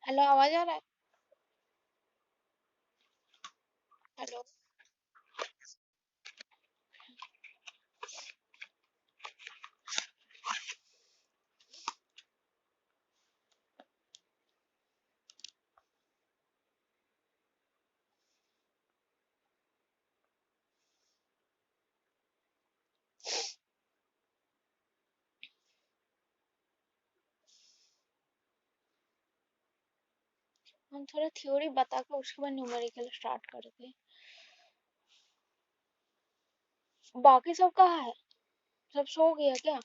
Hello, आवाज आ रहा है? हेलो। हम थोड़ा थ्योरी बता कर उसके बाद न्यूमेरिकल स्टार्ट करते हैं। बाकी सब कहाँ है? सब सो गया क्या?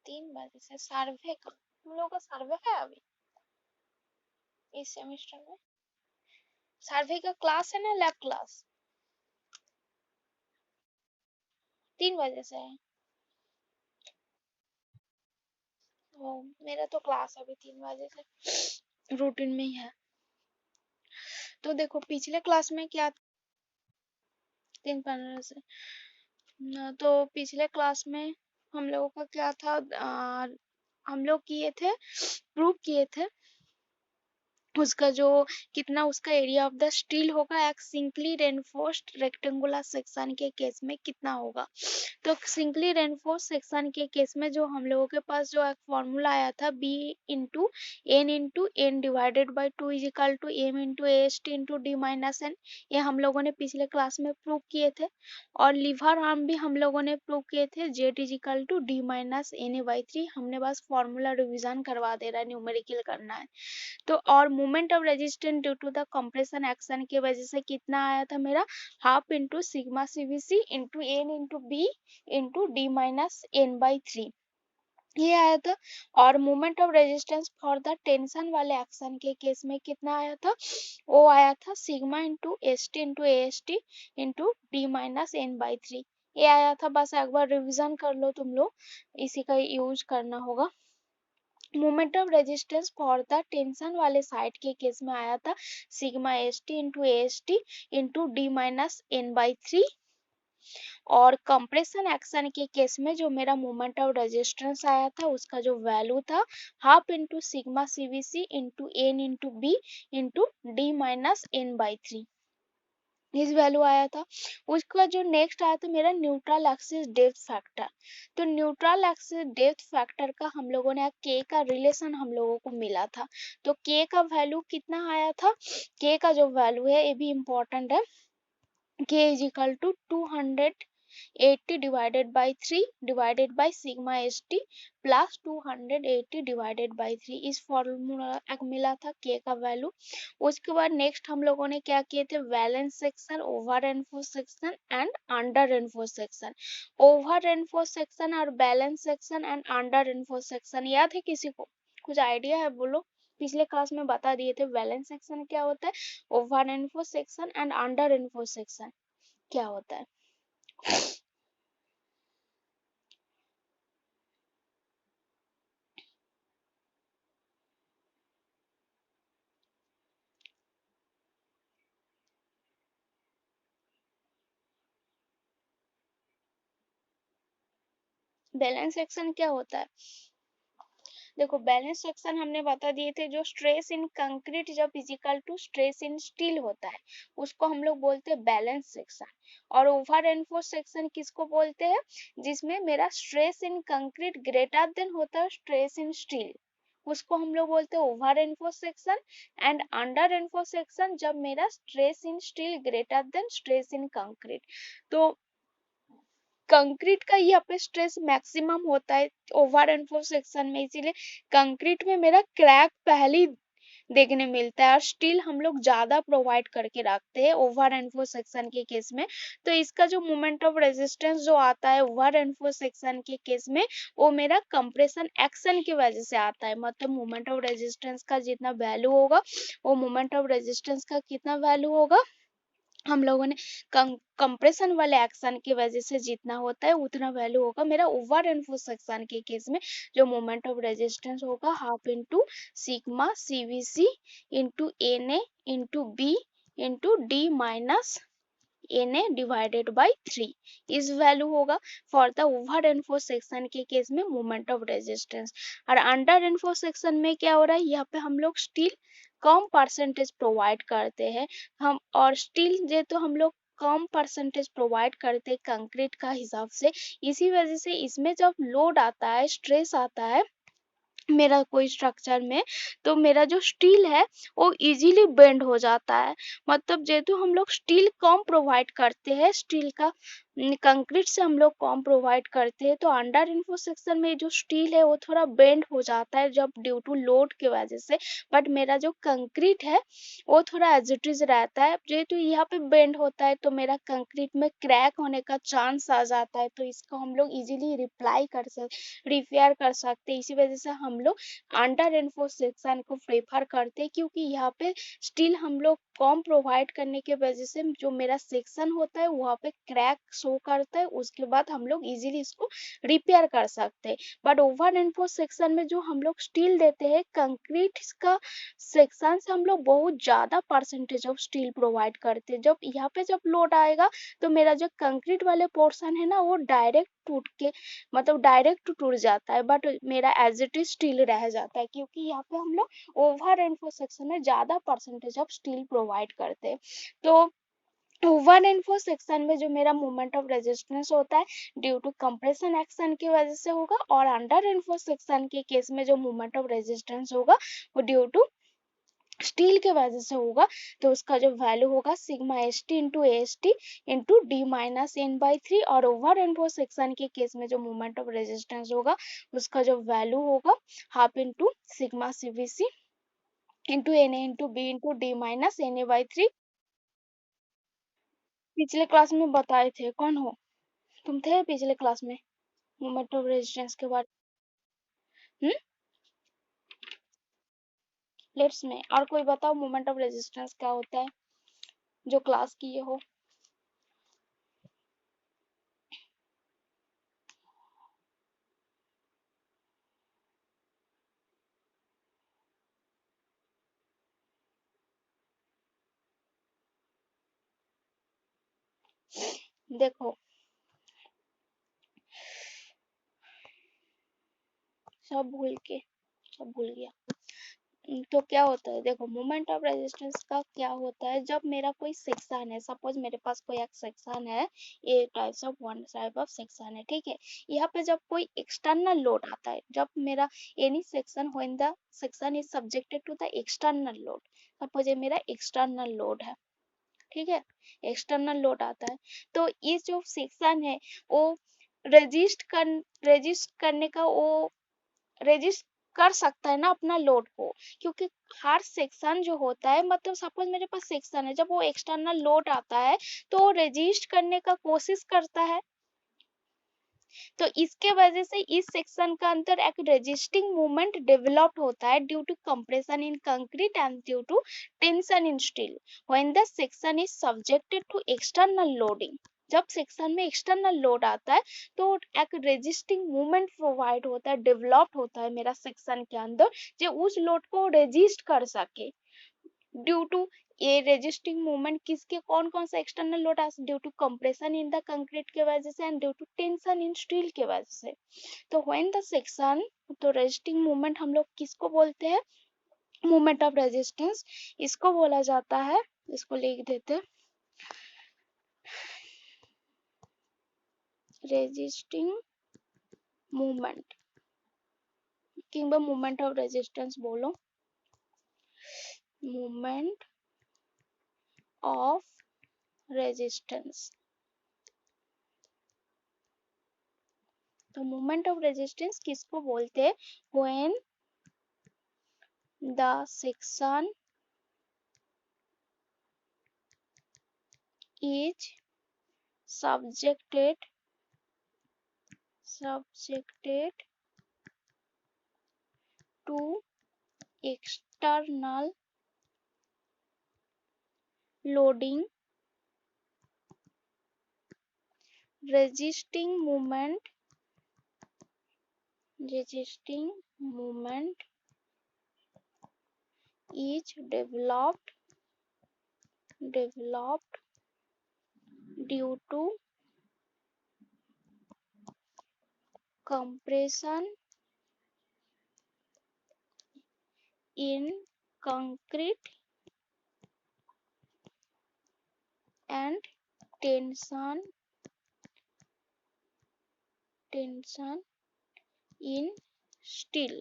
3 बजे से सर्वे का हम लोग का सर्वे है अभी इस सेमेस्टर में। सर्वे का क्लास है ना, लैब क्लास? 3 बजे से है। ओ, मेरा तो क्लास अभी 3 बजे से रूटीन में ही है। तो देखो पिछले क्लास में क्या, 3:15 से तो पिछले क्लास में हम लोगों का क्या था, हम लोग किए थे, प्रूव किए थे उसका जो कितना उसका एरिया ऑफ द स्टील होगा एक सिंकली रेनफोर्स्ड रेक्टेंगुलर सेक्शन के केस में कितना होगा। तो सिंकली रेनफोर्स्ड सेक्शन के केस में जो हम लोगों के पास जो एक फॉर्मूला आया था into N divided by 2 is equal to M into S T into D minus N, ये हम लोगों ने पिछले क्लास में प्रूव किए थे। और लिवर आर्म भी हम लोगों ने प्रूव किए थे, Z is equal to D minus N A by 3। हमने बस फॉर्मूला रिविजन करवा दे रहा है, न्यूमेरिकल करना है। तो और moment of resistance due to the compression action की वजह से कितना आया था मेरा, half into sigma CVC into N into B into D minus N by 3, ये आया था। और moment of resistance for the tension वाले एक्शन के केस में कितना आया था, वो आया था sigma into S T into A S T into D minus N by 3, ये आया था। बस एक बार रिविजन कर लो तुम लोग, इसी का यूज करना होगा। Moment of resistance for the tension वाले साइड के केस में आया था sigma S T into S T into D minus N by 3। और कंप्रेशन एक्शन के केस में जो मेरा मोमेंट ऑफ रेजिस्टेंस आया था उसका जो वैल्यू था half into sigma CVC into N into B into D minus N by 3, इस वैल्यू आया था। उसके बाद जो नेक्स्ट आया था मेरा न्यूट्रल एक्सिस डेप्थ फैक्टर। तो न्यूट्रल एक्सिस डेप्थ फैक्टर का हम लोगों ने के का रिलेशन हम लोगों को मिला था। तो के का वैल्यू कितना आया था, के का जो वैल्यू है ये भी इम्पोर्टेंट है, K is equal to 280 divided by 3 divided by sigma S T plus 280 divided by 3, इस फॉर्मूला एक मिला था के का वैल्यू। उसके बाद नेक्स्ट हम लोगों ने क्या किए थे, balance section, over enforce section and under enforce section. Over enforce section और balance section and under enforce section याद है किसी को, कुछ आइडिया है बोलो? पिछले क्लास में बता दिए थे बैलेंस सेक्शन क्या होता है, over enforce section and under enforce section क्या होता है। बैलेंस सेक्शन क्या होता है, देखो बैलेंस सेक्शन हमने बता दिए थे, जो स्ट्रेस इन कंक्रीट जब equal to stress in steel होता है उसको हम लोग बोलते हैं बैलेंस सेक्शन। और ओवर एनफोर्स सेक्शन किसको बोलते हैं, जिसमें मेरा stress in concrete greater than होता है स्ट्रेस इन स्टील, उसको हम लोग बोलते हैं over enforce section. And under enforce section जब मेरा stress in steel greater than stress in concrete. तो कंक्रीट का यहाँ पे स्ट्रेस मैक्सिमम होता है ओवर एनफोर्स सेक्शन में, इसीलिए कंक्रीट में मेरा क्रैक पहले ही देखने मिलता है और स्टील हम लोग ज्यादा प्रोवाइड करके रखते हैं ओवर एनफोर्स सेक्शन के केस में। तो इसका जो मोमेंट ऑफ रेजिस्टेंस जो आता है ओवर एनफोर्स सेक्शन के केस में, वो मेरा कंप्रेशन एक्शन की वजह से आता है। मतलब मोमेंट ऑफ रेजिस्टेंस का जितना वैल्यू होगा वो मोमेंट ऑफ रेजिस्टेंस का कितना वैल्यू होगा, हम लोगों ने कंप्रेशन वाले एक्शन की वजह से जितना होता है उतना वैल्यू होगा मेरा ओवर एनफोर्स सेक्शन के केस में। जो मोमेंट ऑफ रेजिस्टेंस होगा half into sigma CVC into N A into B into D minus Na divided by 3 इस वैल्यू होगा for the over enforce section के केस में मोमेंट ऑफ रेजिस्टेंस। और under enforce section में क्या हो रहा है, यहाँ पे हम लोग स्टील कम परसेंटेज प्रोवाइड करते हैं हम, और स्टील जे तो हम लोग कम परसेंटेज प्रोवाइड करते हैं कंक्रीट का हिसाब से। इसी वजह से इसमें जब लोड आता है, स्ट्रेस आता है मेरा कोई स्ट्रक्चर में, तो मेरा जो स्टील है वो इजीली बेंड हो जाता है। मतलब जेहेतु हम लोग स्टील कम प्रोवाइड करते हैं, स्टील का कंक्रीट से हम लोग कम प्रोवाइड करते हैं, तो अंडर इन्फो सेक्शन में जो स्टील है वो थोड़ा बेंड हो जाता है जब ड्यू टू लोड की वजह से। बट मेरा जो कंक्रीट है वो थोड़ा एज इट इज रहता है। जेहेतु यहाँ पे बेंड होता है तो मेरा कंक्रीट में क्रैक होने का चांस आ जाता है, तो इसको हम लोग इजीली रिपेयर कर सकते हैं। इसी वजह से हम लोग अंडर एनफोर्स सेक्शन को प्रेफर करते हैं, क्योंकि यहाँ पे स्टील हम लोग कम प्रोवाइड करने के वजह से जो मेरा सेक्शन होता है वहाँ पे क्रैक शो करता है, उसके बाद हम लोग इजीली इसको रिपेयर कर सकते हैं। बट ओवर एनफोर्स सेक्शन में जो हम लोग स्टील देते हैं, कंक्रीट का सेक्शन से हम लोग बहुत ज़्यादा परसेंटेज ऑफ स्टील प्रोवाइड करते हैं। जब यहाँ पे जब लोड आएगा तो मेरा जो कंक्रीट वाले पोर्शन है ना वो डायरेक्ट टूट के, मतलब डायरेक्ट टूट जाता है, बट मेरा एज इट इज स्टील रह जाता है, क्योंकि यहाँ पे हम लोग ओवर एनफोर्स सेक्शन में ज़्यादा परसेंटेज ऑफ स्टील प्रोवाइड करते हैं। तो ओवर एनफोर्स सेक्शन में जो मेरा मोमेंट ऑफ रेजिस्टेंस होता है ड्यू टू कंप्रेशन एक्शन की वजह से होगा, और अंडर एनफोर्स सेक्शन के केस में जो मोमेंट ऑफ रेजिस्टेंस होगा वो ड्यू टू स्टील के वजह से होगा। तो उसका जो वैल्यू होगा sigma S T into S T into D minus N by 3। और ओवर एनफोर्स सेक्शन के केस में जो मोमेंट ऑफ रेजिस्टेंस होगा उसका जो वैल्यू होगा half into sigma C B C into N A into B into D minus N A by 3। पिछले class में बताए थे, कौन हो तुम? थे पिछले क्लास में मोमेंट ऑफ रेजिस्टेंस के बारे में? लेट्स में और कोई बताओ मोमेंट ऑफ रेजिस्टेंस क्या होता है जो क्लास किए हो। देखो सब भूल गया। तो क्या होता है, देखो मोमेंट ऑफ रेजिस्टेंस का क्या होता है, जब मेरा कोई सेक्शन है, सपोज मेरे पास कोई एक सेक्शन है, a types of one type of section है, ठीक है। यहाँ पे जब कोई एक्सटर्नल लोड आता है, जब मेरा any section when the section is subjected to the external load, suppose ये मेरा एक्सटर्नल लोड है, ठीक है, एक्सटर्नल लोड आता है, तो ये जो सेक्शन है वो रेजिस्ट करने का, वो रेजिस्ट कर सकता है ना अपना लोड को, क्योंकि हर सेक्शन जो होता है, मतलब सपोज मेरे पास सेक्शन है, जब वो एक्सटर्नल लोड आता है तो रेजिस्ट करने का कोशिश करता है। तो इसके वजह से इस सेक्शन का अंदर एक रेजिस्टिंग मूवमेंट डेवलप्ड होता है due to compression in concrete and due to tension in steel when the section is subjected to external loading. जब सेक्शन में एक्सटर्नल लोड आता है तो एक रेजिस्टिंग मूवमेंट प्रोवाइड होता है, डेवलप्ड होता है मेरा सेक्शन के अंदर, जो उस लोड को रेजिस्ट कर सके। ड्यू टू ये रेजिस्टिंग मूवमेंट किसके, कौन कौन सा एक्सटर्नल लोड आ, due to compression in the concrete के वजह से and due to tension in steel के वजह से। तो व्हेन द सेक्शन, तो रेजिस्टिंग मूवमेंट हम लोग किसको बोलते हैं, मूवमेंट ऑफ रेजिस्टेंस इसको बोला जाता है। इसको लिख देते हैं, रेजिस्टिंग मूवमेंट, किंबा मूवमेंट ऑफ रेजिस्टेंस बोलो, मूवमेंट ऑफ रेजिस्टेंस। तो मूवमेंट ऑफ रेजिस्टेंस किसको बोलते हैं, when the section is subjected to external loading, resisting movement is developed due to compression in concrete and tension in steel,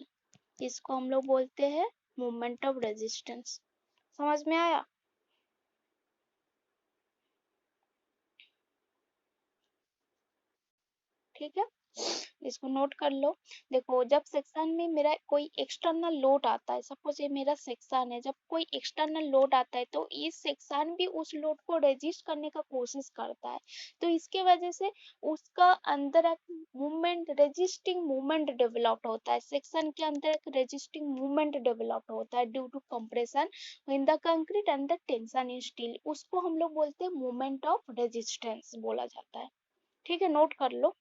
इसको हम लोग बोलते हैं मोमेंट ऑफ रेजिस्टेंस। समझ में आया? ठीक है, इसको नोट कर लो। देखो, जब सेक्शन में मेरा कोई एक्सटर्नल लोड आता है, सपोज ये मेरा सेक्शन है, जब कोई एक्सटर्नल लोड आता है तो इस सेक्शन भी उस लोड को रेजिस्ट करने का कोशिश करता है, तो इसके वजह से उसका अंदर एक मूवमेंट, रेजिस्टिंग मूवमेंट डेवलप्ड होता है। सेक्शन के अंदर एक रेजिस्टिंग मूवमेंट डेवलप्ड होता है due to compression in the concrete and the tension in steel, उसको हम लोग बोलते हैं मूवमेंट ऑफ रेजिस्टेंस बोला जाता है। ठीक है, नोट कर लो।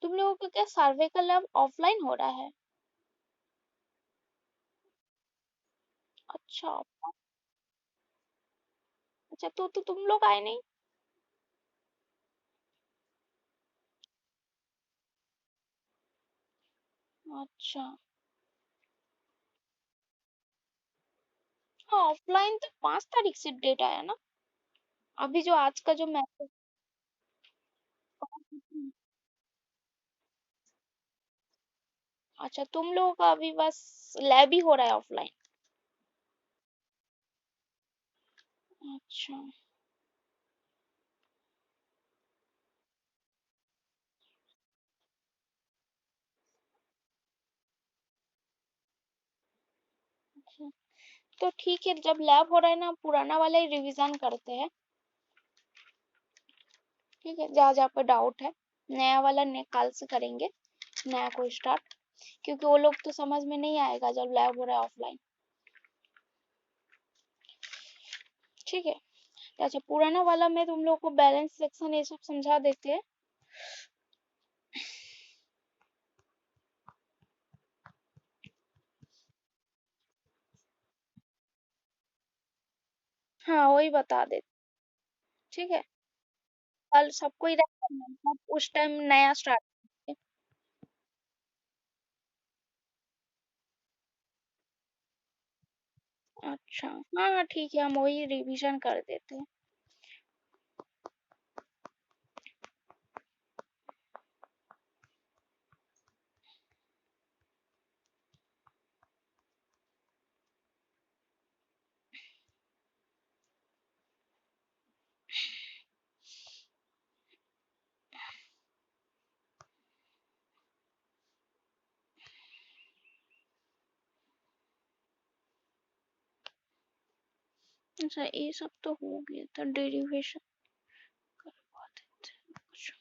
तुम लोगों का क्या सर्वे का लैब ऑफलाइन हो रहा है? अच्छा। अच्छा, तो तुम लोग आए नहीं? अच्छा। हाँ, ऑफलाइन तो 5 तारीख से डेट आया ना। अभी जो आज का जो मैसेज। अच्छा, तुम लोगों का अभी बस लैब ही हो रहा है ऑफलाइन। अच्छा। अच्छा, तो ठीक है, जब लैब हो रहा है ना, पुराना वाला ही रिवीजन करते हैं। ठीक है, जहाँ जहाँ पे डाउट है, नया वाला ने कल से करेंगे, नया को स्टार्ट, क्योंकि वो लोग तो समझ में नहीं आएगा जब लैब हो रहा है ऑफलाइन। ठीक है। अच्छा, पुराना वाला में तुम लोग को बैलेंस सेक्शन ये सब समझा देते हैं। हाँ, वही बता देते। ठीक है, कल सबको ही रहता है, तब उस टाइम नया स्टार्ट करेंगे। अच्छा, हाँ हाँ ठीक है, हम वही रिवीजन कर देते हैं। अच्छा, ये सब तो हो गया था, डेरिवेशन करवा देते हैं कुछ।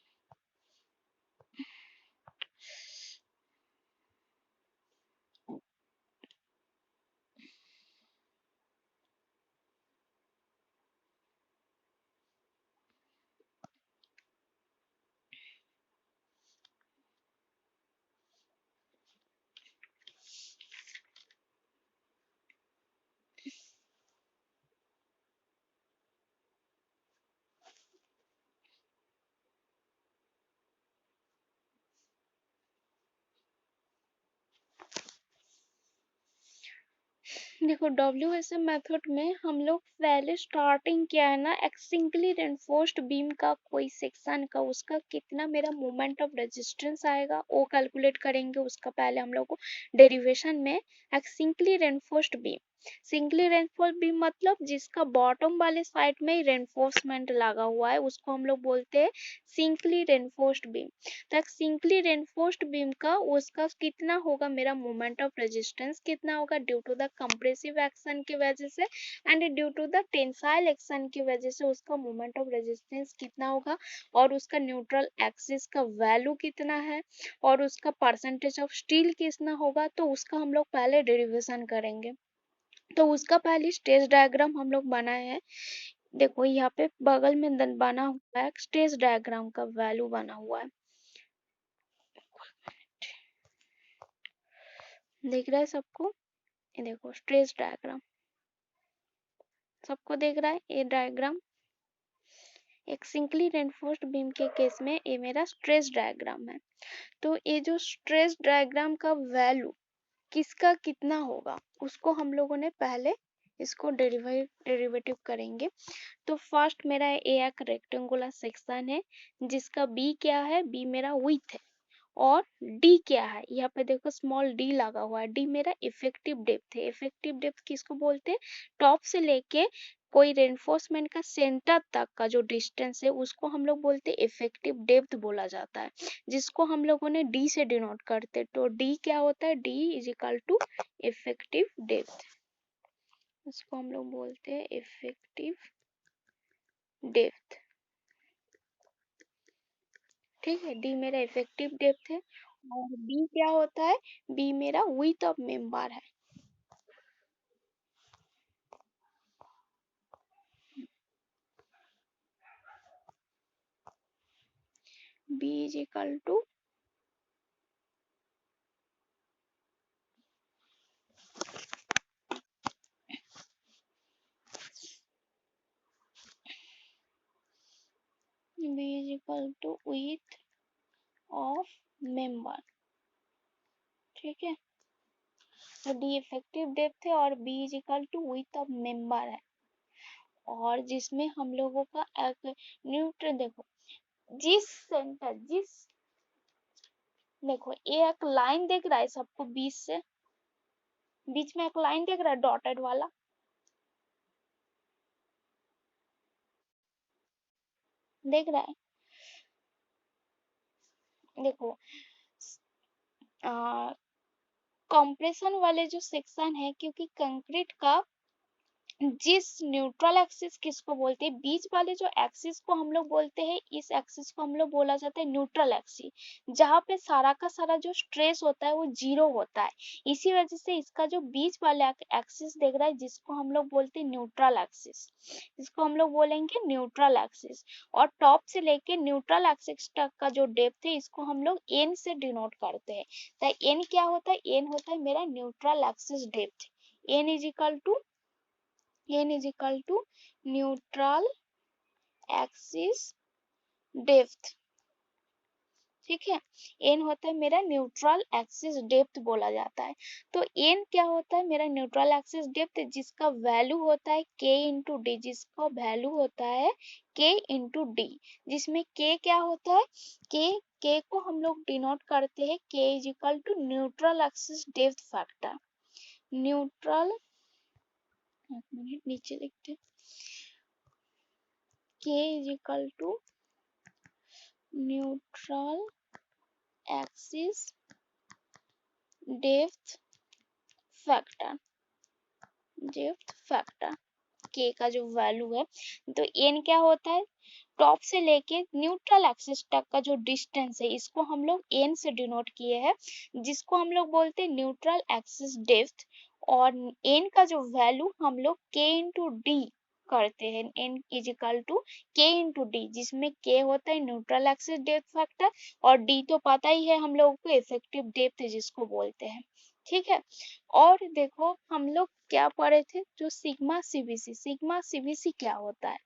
देखो WSM मेथड में हम लोग पहले स्टार्टिंग क्या है ना, एक सिंगली रेनफोर्स्ड बीम का कोई सेक्शन का उसका कितना मेरा मोमेंट ऑफ रेजिस्टेंस आएगा वो कैलकुलेट करेंगे। उसका पहले हम लोग को डेरिवेशन में एक सिंगली रेनफोर्स्ड बीम मतलब जिसका बॉटम वाले साइड में ही रेनफोर्समेंट लगा हुआ है उसको हम लोग बोलते हैं सिंगली रेनफोर्स्ड बीम। तो एक सिंगली रेनफोर्स्ड बीम का उसका कितना होगा मेरा मोमेंट ऑफ रेजिस्टेंस कितना होगा due to the compressive action की वजह से and due to the tensile action की वजह से उसका मोमेंट ऑफ रेजिस्टेंस कितना होगा और उसका न्यूट्रल एक्सिस का वैल्यू कितना है और उसका परसेंटेज ऑफ स्टील कितना होगा। तो उसका हम लोग पहले डेरिवेशन करेंगे। तो उसका पहले स्टेज डायग्राम हम लोग बनाए हैं। देखो यहाँ पे बगल में बना हुआ है स्टेज डायग्राम का वैल्यू बना हुआ है, दिख रहा है सबको? ये देखो स्ट्रेस डायग्राम सबको दिख रहा है। ये डायग्राम एक सिंगली रेनफोर्स्ड बीम के केस में ये मेरा स्ट्रेस डायग्राम है। तो ये जो स्ट्रेस डायग्राम का वैल्यू किसका कितना होगा उसको हम लोगों ने पहले इसको डेरिवेटिव करेंगे। तो फर्स्ट मेरा ये एक रेक्टेंगुलर सेक्शन है जिसका बी क्या है, बी मेरा विड्थ है और डी क्या है, यहाँ पे देखो स्मॉल डी लगा हुआ है। डी मेरा इफेक्टिव डेप्थ है। इफेक्टिव डेप्थ किसको बोलते हैं, टॉप से लेके कोई रेनफोर्समेंट का सेंटर तक का जो डिस्टेंस है उसको हम लोग बोलते हैं इफेक्टिव डेप्थ बोला जाता है, जिसको हम लोगों ने डी से डिनोट करते। तो डी क्या होता है, D is equal to effective depth. इसको हम लोग बोलते हैं इफेक्टिव डेप्थ। ठीक है, डी मेरा इफेक्टिव डेप्थ है और बी क्या होता है, बी मेरा विड्थ ऑफ मेंबर है। B is equal to width of member. ठीक है, तो डी इफेक्टिव डेप्थ है और B is equal to width of member है। और जिसमें हम लोगों का एक न्यूट्रन देखो देखो ये एक लाइन दिख रहा है सबको, बीच में एक लाइन दिख रहा है डॉटेड वाला, देख रहा है? देखो कंप्रेशन वाले जो सेक्शन है, क्योंकि कंक्रीट का जिस न्यूट्रल एक्सिस किसको बोलते हैं, बीच वाले जो एक्सिस को हम लोग बोलते हैं, इस एक्सिस को हम लोग बोला जाता है न्यूट्रल एक्सिस, जहाँ पे सारा का सारा जो स्ट्रेस होता है वो जीरो होता है। इसी वजह से इसका जो बीच वाला एक्सिस देख रहा है जिसको हम लोग बोलते हैं न्यूट्रल एक्सिस, इसको हम लोग बोलेंगे न्यूट्रल एक्सिस। और टॉप से लेके न्यूट्रल एक्सिस तक का जो डेप्थ है इसको हम लोग एन से डिनोट करते हैं। तो एन क्या होता है, एन होता है मेरा neutral axis depth. N is equal to neutral axis depth. ठीक है, एन होता है मेरा न्यूट्रल एक्सिस डेप्थ बोला जाता है। तो एन क्या होता है, मेरा न्यूट्रल एक्सिस डेप्थ जिसका वैल्यू होता है के इंटू डी, जिसका वैल्यू होता है के इंटू डी, जिसमें के क्या होता है, के को हम लोग डिनोट करते हैं K is equal to neutral axis depth factor. Neutral, एक मिनट नीचे लिखते हैं, K is equal to neutral axis depth factor K का जो वैल्यू है। तो n क्या होता है, टॉप से लेके न्यूट्रल एक्सिस तक का जो डिस्टेंस है इसको हम लोग n से डिनोट किए हैं, जिसको हम लोग बोलते हैं न्यूट्रल एक्सिस डेप्थ। और n का जो वैल्यू हम लोग k इंटू डी करते हैं, n is equal to k into D, जिसमें k होता है न्यूट्रल एक्सिस डेप्थ फैक्टर और d तो पता ही है हम लोगों को इफेक्टिव डेप्थ जिसको बोलते हैं। ठीक है, और देखो हम लोग क्या पढ़े थे, जो सिग्मा सीवीसी क्या होता है,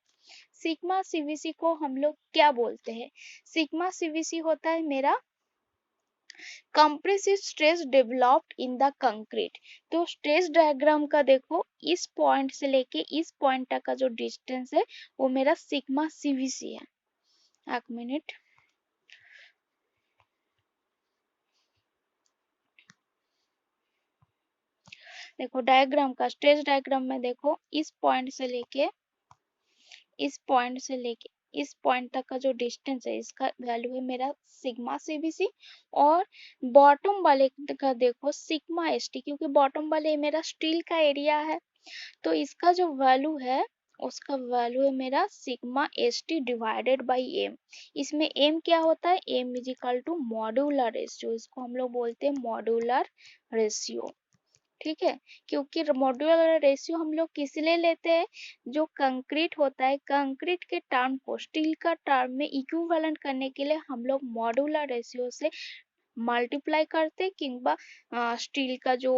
सिग्मा सीवीसी को हम लोग क्या बोलते हैं, सिग्मा सीवीसी होता है मेरा compressive stress developed in the concrete. तो स्ट्रेस डायग्राम का देखो, इस पॉइंट से लेके इस पॉइंट तक का जो डिस्टेंस है वो मेरा सिग्मा सीवीसी है। एक मिनट, देखो डायग्राम का, स्ट्रेस डायग्राम में देखो इस पॉइंट से लेके इस पॉइंट से लेके इस पॉइंट तक का जो डिस्टेंस है इसका वैल्यू है मेरा सिग्मा सीबीसी, और बॉटम वाले का देखो सिग्मा एसटी, क्योंकि बॉटम वाले मेरा स्टील का एरिया है, तो इसका जो वैल्यू है उसका वैल्यू है मेरा sigma S T divided by M. इसमें एम क्या होता है, M is equal to modular ratio, इसको हम लोग बोलते हैं मॉड्यूलर रेशियो। ठीक है, क्योंकि मॉड्यूलर रेशियो हम लोग किस लिए लेते हैं, जो कंक्रीट होता है कंक्रीट के टर्म को स्टील का टर्म में इक्विवेलेंट करने के लिए हम लोग मॉड्यूलर रेशियो से मल्टीप्लाई करते हैं, किंबा स्टील का जो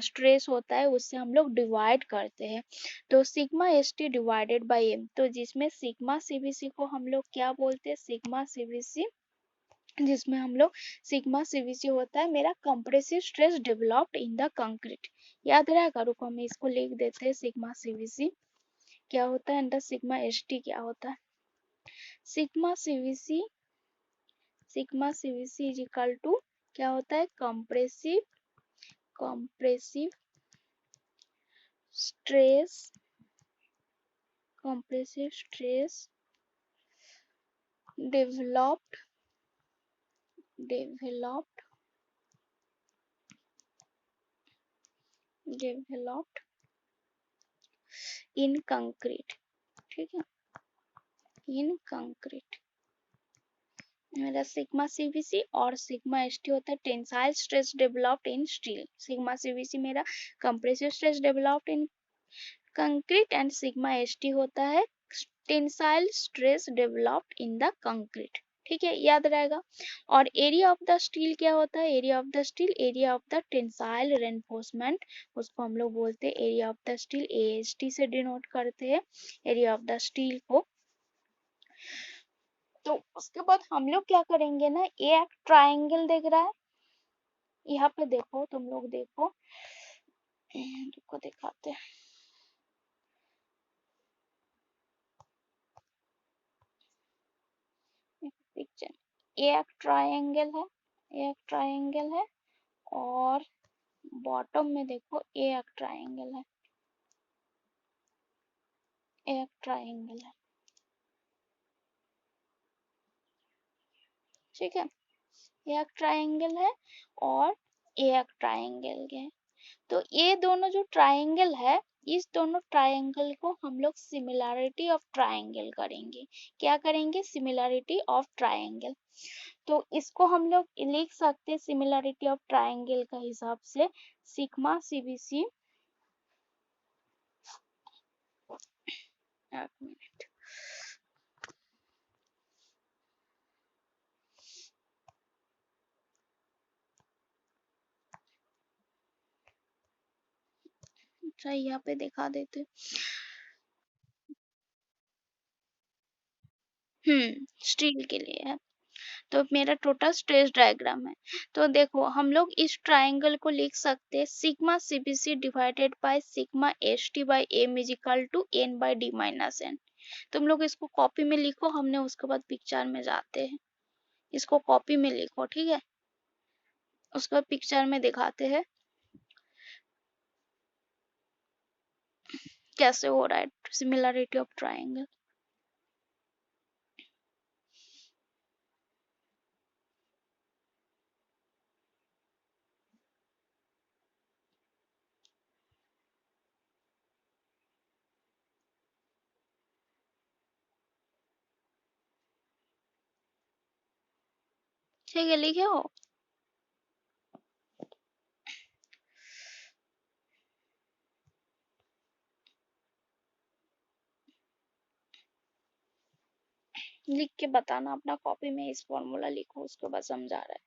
स्ट्रेस होता है उससे हम लोग डिवाइड करते हैं। तो sigma S T divided by M, तो जिसमें सिग्मा सीबीसी को हम लोग क्या बोलते हैं, सिग्मा सीबीसी, जिसमें हम लोग सिग्मा सीवीसी होता है मेरा compressive stress developed in the concrete. याद रहेगा, रुको हम इसको लिख देते हैं, सिग्मा सीवीसी क्या होता है एंड सिग्मा एसटी क्या होता है। Sigma CVC, sigma CVC is equal to क्या होता है, compressive compressive stress, compressive stress developed developed developed in concrete. ठीक है, इन कंक्रीट मेरा सिग्मा सीवीसी, और सिग्मा एसटी होता है tensile stress developed in steel. Sigma CVC मेरा compressive stress developed in concrete, and sigma ST होता है tensile stress developed in the concrete. ठीक है, याद रहेगा। और एरिया ऑफ द स्टील क्या होता है, area of the steel, area of the tensile reinforcement, उसको हम लोग बोलते हैं area of the steel, AST से डिनोट करते हैं एरिया ऑफ द स्टील को। तो उसके बाद हम लोग क्या करेंगे ना, ये एक ट्रायंगल दिख रहा है, यहाँ पे देखो, तुम लोग देखो, रुको दिखाते हैं। पिक्चर, ये एक ट्रायंगल है, ये एक ट्रायंगल है, और बॉटम में देखो ये एक ट्रायंगल है, एक ट्रायंगल है। ठीक है, ये एक ट्रायंगल है और ये एक ट्रायंगल है। तो ये दोनों जो ट्रायंगल है, इस दोनों ट्रायंगल को हम लोग सिमिलैरिटी ऑफ ट्रायंगल करेंगे। क्या करेंगे, सिमिलैरिटी ऑफ ट्रायंगल। तो इसको हम लोग लिख सकते हैं सिमिलैरिटी ऑफ ट्रायंगल का हिसाब से, सिग्मा सीबीसी, एक मिनट, अच्छा यहाँ पे दिखा देते। स्टील के लिए है, तो मेरा टोटल स्ट्रेस डायग्राम है। तो देखो हम लोग इस ट्रायंगल को लिख सकते हैं sigma CBC divided by sigma ST by M is equal to N by D minus N. तुम लोग इसको कॉपी में लिखो, हमने उसके बाद पिक्चर में जाते हैं। इसको कॉपी में लिखो, ठीक है, उसके बाद पिक्चर में दिखाते हैं कैसे हो रहा है सिमिलरिटी ऑफ ट्रायंगल। ठीक है, लिखे हो, लिख के बताना अपना कॉपी में, इस फॉर्मूला लिखो, उसके बाद समझा रहा है।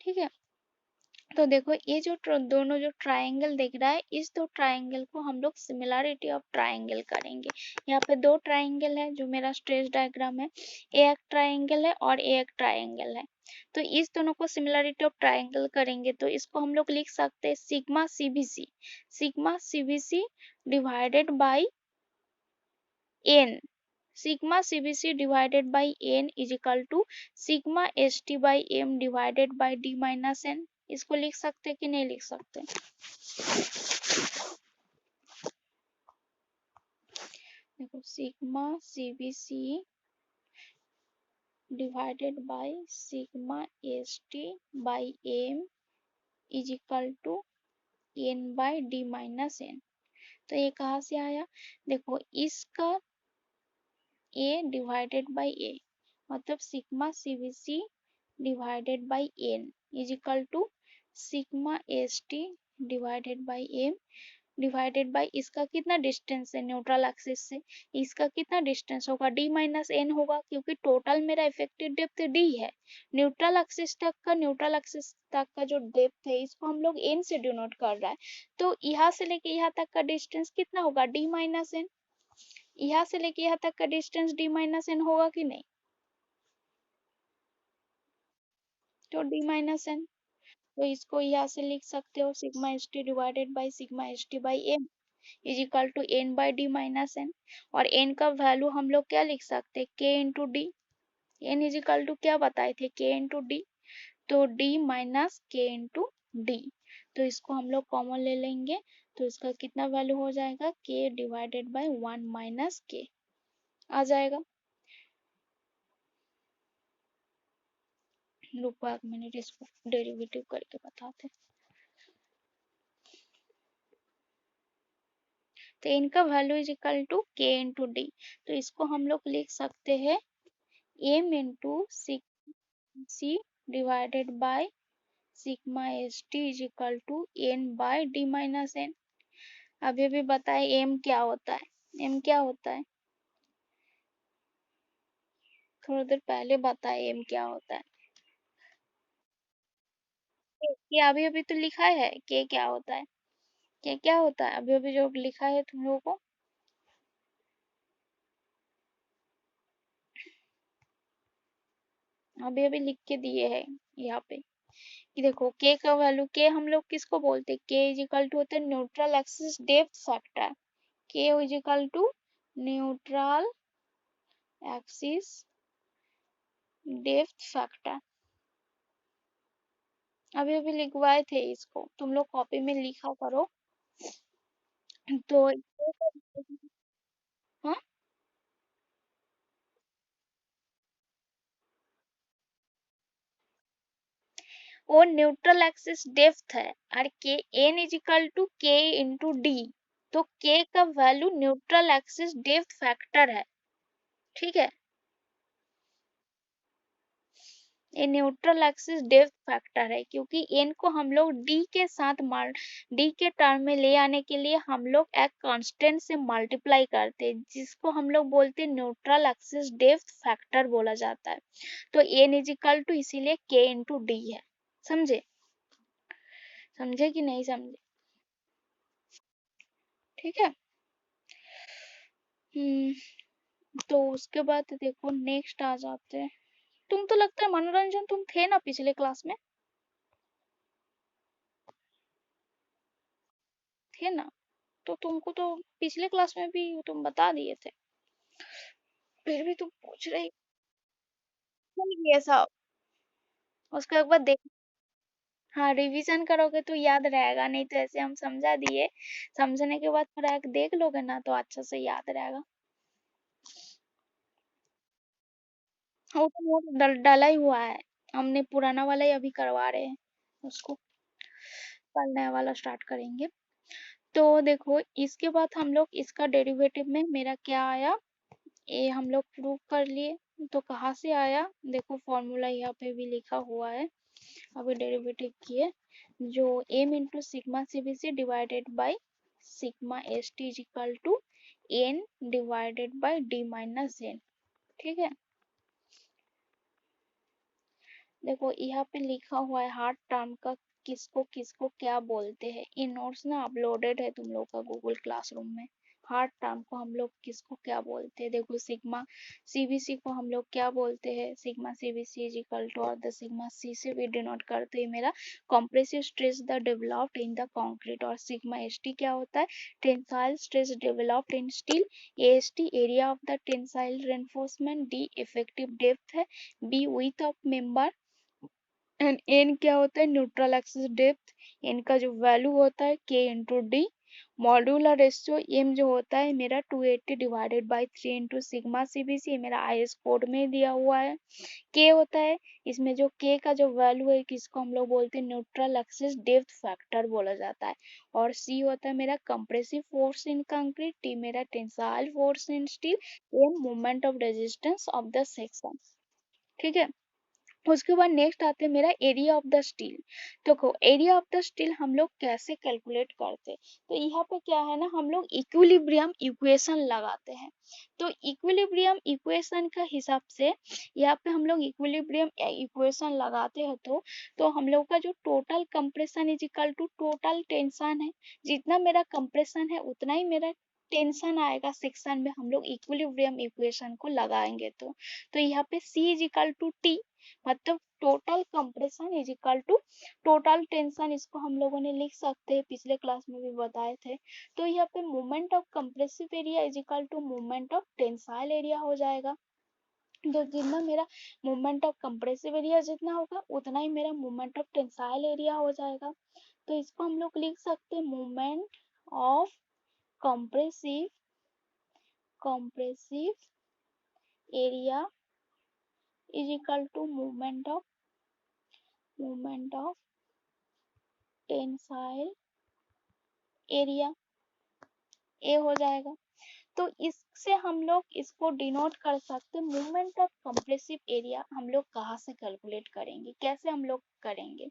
ठीक है। तो देखो ये जो दोनों जो ट्रायंगल दिख रहा है, इस दो ट्रायंगल को हम लोग सिमिलरिटी ऑफ ट्रायंगल करेंगे। यहाँ पे दो ट्रायंगल है जो मेरा स्ट्रेस डायग्राम है, एक ट्रायंगल है और एक ट्रायंगल है। तो इस दोनों को सिमिलरिटी ऑफ ट्रायंगल करेंगे तो इसको हम लोग लिख सकते हैं sigma CBC, sigma CBC divided by n, sigma cbc divided by n is equal to sigma st by m divided by d minus n। इसको लिख सकते कि नहीं लिख सकते? देखो sigma cbc divided by sigma st by m is equal to n by d minus n। तो ये कहाँ से आया? देखो इसका a डिवाइडेड बाई a, मतलब sigma cbc divided by n is equal to sigma st divided by m divided by इसका कितना डिस्टेंस है न्यूट्रल एक्सिस से, इसका कितना डिस्टेंस होगा d माइनस n होगा, क्योंकि टोटल मेरा इफेक्टिव डेप्थ d है। न्यूट्रल एक्सिस तक का जो डेप्थ है इसको हम लोग n से डिनोट कर रहा है, तो यहाँ से लेके यहाँ तक का डिस्टेंस कितना होगा d माइनस n। यहाँ से लेके यहाँ तक का डिस्टेंस d माइनस n होगा कि नहीं? तो d माइनस n, तो इसको यहाँ से लिख सकते हो sigma S T divided by sigma S T by M is equal to N by D minus N. और एन का वैल्यू हम लोग क्या लिख सकते हैं? K into D. N is equal to क्या बताए थे? के इंटू डी, तो D minus K into D. तो इसको हम लोग कॉमन ले लेंगे, तो इसका कितना वैल्यू हो जाएगा? के डिवाइडेड बाई वन माइनस के आ जाएगा। रुको एक मिनट, इसको डेरिवेटिव करके बताते। तो इनका value is equal to K into D, तो इसको हम लोग लिख सकते हैं M into C divided by sigma S T is equal to N by D minus N. अभी भी बताए एम क्या होता है? एम क्या होता है? थोड़ी देर पहले बताए एम क्या होता है। के अभी अभी तो लिखा है के क्या होता है, के क्या होता है अभी अभी जो लिखा है तुम लोगों को, अभी अभी लिख के दिए हैं यहाँ पे कि देखो के का वैल्यू, के हम लोग किसको बोलते हैं? के इज इक्वल टू होता है neutral axis depth factor. K is equal to neutral axis depth factor. अभी अभी लिखवाए थे इसको, तुम लोग कॉपी में लिखा करो। तो हाँ, वो न्यूट्रल एक्सिस डेप्थ है और के N is equal to K into D, तो के का value neutral axis depth factor है। ठीक है, ये न्यूट्रल एक्सिस डेप्थ फैक्टर है, क्योंकि एन को हम लोग डी के साथ डी के टर्म में ले आने के लिए हम लोग एक कांस्टेंट से मल्टीप्लाई करते हैं, जिसको हम लोग बोलते हैं न्यूट्रल एक्सिस डेप्थ फैक्टर बोला जाता है। तो एन इज इक्वल टू इसीलिए के इंटू डी है। समझे? समझे कि नहीं समझे? ठीक है। तो उसके बाद देखो नेक्स्ट आ जाते हैं। तुम तो लगता है मनोरंजन तुम थे ना पिछले क्लास में? थे ना? तो तुमको तो पिछले क्लास में भी तुम बता दिए थे, फिर भी तुम पूछ रहे नहीं ये सब। उसके बाद देख, हाँ रिवीजन करोगे तो याद रहेगा, नहीं तो ऐसे हम समझा दिए, समझने के बाद थोड़ा एक देख लोगे ना तो अच्छा से याद रहेगा। वो तो वो डाला ही हुआ है, हमने पुराना वाला ही अभी करवा रहे हैं उसको, कल नया वाला स्टार्ट करेंगे। तो देखो इसके बाद हम लोग इसका डेरिवेटिव में मेरा क्या आया, ये हम लोग प्रूव कर लिए। तो कहाँ से आया? देखो फॉर्मूला यहाँ पे भी लिखा हुआ है, अभी डेरिवेटिव किए, जो m into sigma CBC divided by sigma S T is equal to N divided by D minus N. ठीक है, देखो यहाँ पे लिखा हुआ है हार्ड टर्म का किसको किसको क्या बोलते हैं। ये नोट्स ना अपलोडेड है तुम लोग का गूगल क्लासरूम में। हार्ड टर्म को हम लोग किसको क्या बोलते हैं, देखो सिग्मा सीबीसी को हम लोग क्या बोलते हैं, sigma CBC is equal to, और द सिग्मा सी से भी डिनोट करते हैं मेरा compressive stress the developed in the concrete. और सिग्मा एसटी क्या होता है, tensile stress developed in steel. AST area of the tensile reinforcement. D effective depth है। B width of member. And N क्या होता है, न्यूट्रल एक्सिस डेप्थ। एन का जो वैल्यू होता है K into D. Modular ratio M जो होता है मेरा 280 divided by 3 into sigma CBC, मेरा आईएस कोड में दिया हुआ है। के होता है, इसमें जो के का जो वैल्यू है किसको हम लोग बोलते हैं, न्यूट्रल एक्सिस डेप्थ फैक्टर बोला जाता है। और सी होता है मेरा compressive force in concrete. T मेरा tensile force in steel. M moment of resistance of the section. ठीक है। उसके बाद नेक्स्ट आते हैं मेरा एरिया ऑफ द स्टील। देखो एरिया ऑफ द स्टील हम लोग कैसे कैलकुलेट करते हैं, तो यहाँ पे क्या है ना, हम लोग इक्विलिब्रियम इक्वेशन लगाते हैं। तो इक्विलिब्रियम इक्वेशन का हिसाब से यहाँ पे हम लोग इक्विलिब्रियम इक्वेशन लगाते हैं, तो हम लोग का जो total compression is equal to total tension है। जितना मेरा कंप्रेशन है उतना ही मेरा टेंशन आएगा सेक्शन में, हम लोग इक्विलिब्रियम इक्वेशन को लगाएंगे तो यहाँ पे C is equal to T, मतलब total compression is equal to total tension. इसको हम लोगों ने लिख सकते हैं, पिछले क्लास में भी बताए थे। तो यहाँ पे moment of compressive area is equal to moment of tensile area हो जाएगा। तो जितना मेरा मोमेंट ऑफ कंप्रेसिव एरिया जितना होगा उतना ही मेरा मोमेंट ऑफ टेंसाइल एरिया हो जाएगा। तो इसको हम लोग लिख सकते हैं moment of compressive compressive area is equal to moment of tensile area, A हो जाएगा। तो इससे हम लोग इसको डिनोट कर सकते हैं। मोमेंट ऑफ कंप्रेसिव एरिया हम लोग कहाँ से कैलकुलेट करेंगे, कैसे हम लोग करेंगे,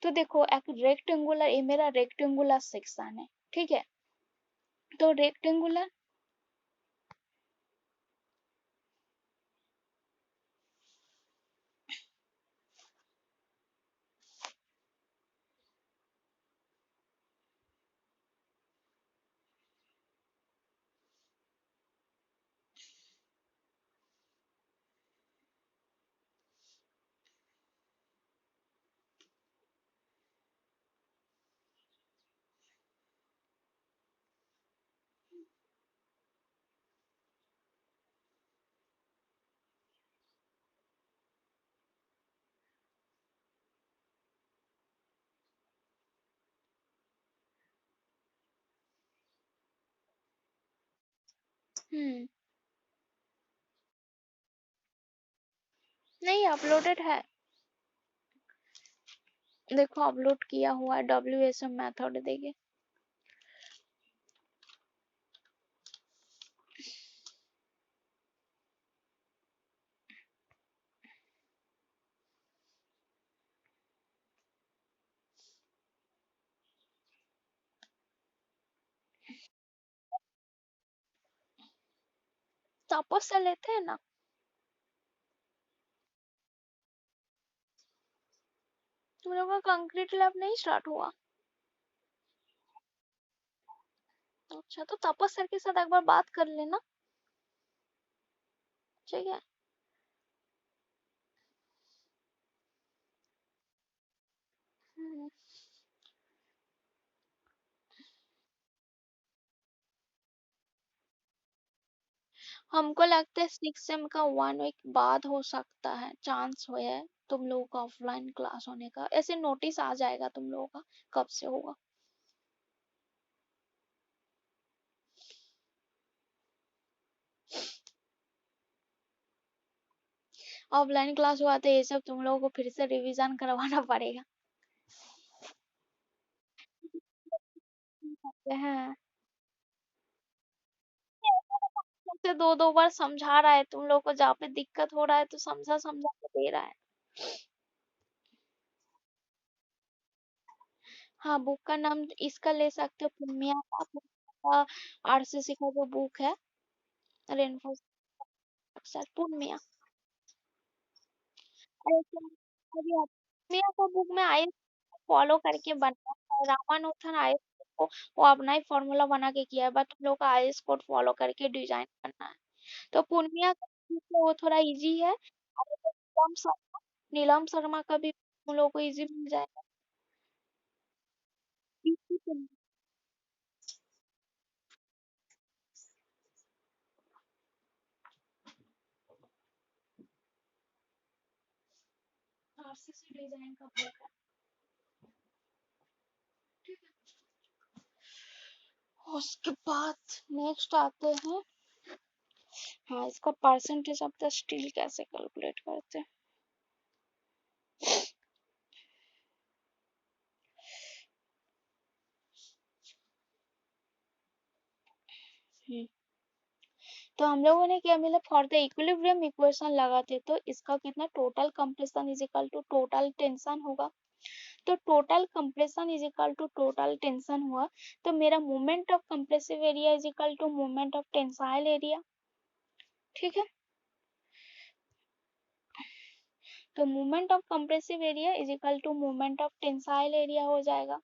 तो देखो एक रेक्टेंगुलर, ये मेरा रेक्टेंगुलर सेक्शन है, ठीक है। तो रेक्टेंगुलर, नहीं अपलोडेड है, देखो अपलोड किया हुआ है, WSM मेथड देखिए। तापस से लेते हैं ना, तुम लोग का कंक्रीट लैब नहीं स्टार्ट हुआ? अच्छा, तो तापस सर के साथ एक बार बात कर लेना, ठीक है। हम्म, हमको लगता है 6 सेम का 1 वीक बाद हो सकता है, चांस है तुम लोगों का ऑफलाइन क्लास होने का, ऐसे नोटिस आ जाएगा तुम लोगों का कब से होगा। ऑफलाइन क्लास हुआ तो ये सब तुम लोगों को फिर से रिवीजन करवाना पड़ेगा। हैं से दो दो बार समझा रहा है तुम लोग को, जहाँ पे दिक्कत हो रहा है तो समझा समझा के दे रहा है। हाँ बुक का नाम इसका ले सकते हो, पूर्णिया का आरसीसी का जो बुक है, रेनफोर्स, पूर्णिया। अभी आत्मीय का बुक में आयस फॉलो करके बना है, रामानुथन आयस को वो अपना ही फॉर्मूला बना के किया है, बट हम लोग का आयस कोड फॉलो करके डिजाइन करना है। तो पूर्णिया का book है, वो थोड़ा इजी है, और वो नीलम शर्मा का भी हम लोग को इजी मिल जाएगा। इजी तो आरसीसी डिजाइन का बुक है, ठीक है। उसके बाद नेक्स्ट आते हैं, हाँ इसका परसेंटेज ऑफ द स्टील कैसे कैलकुलेट करते हैं। हम्म, तो हम लोगों ने क्या मिला, फॉर द इक्विलिब्रियम इक्वेशन लगाते तो इसका कितना total compression is equal to total tension होगा। तो total compression is equal to total tension हुआ, तो मेरा moment of compressive area is equal to moment of tensile area, ठीक है। तो moment of compressive area is equal to moment of tensile area हो जाएगा।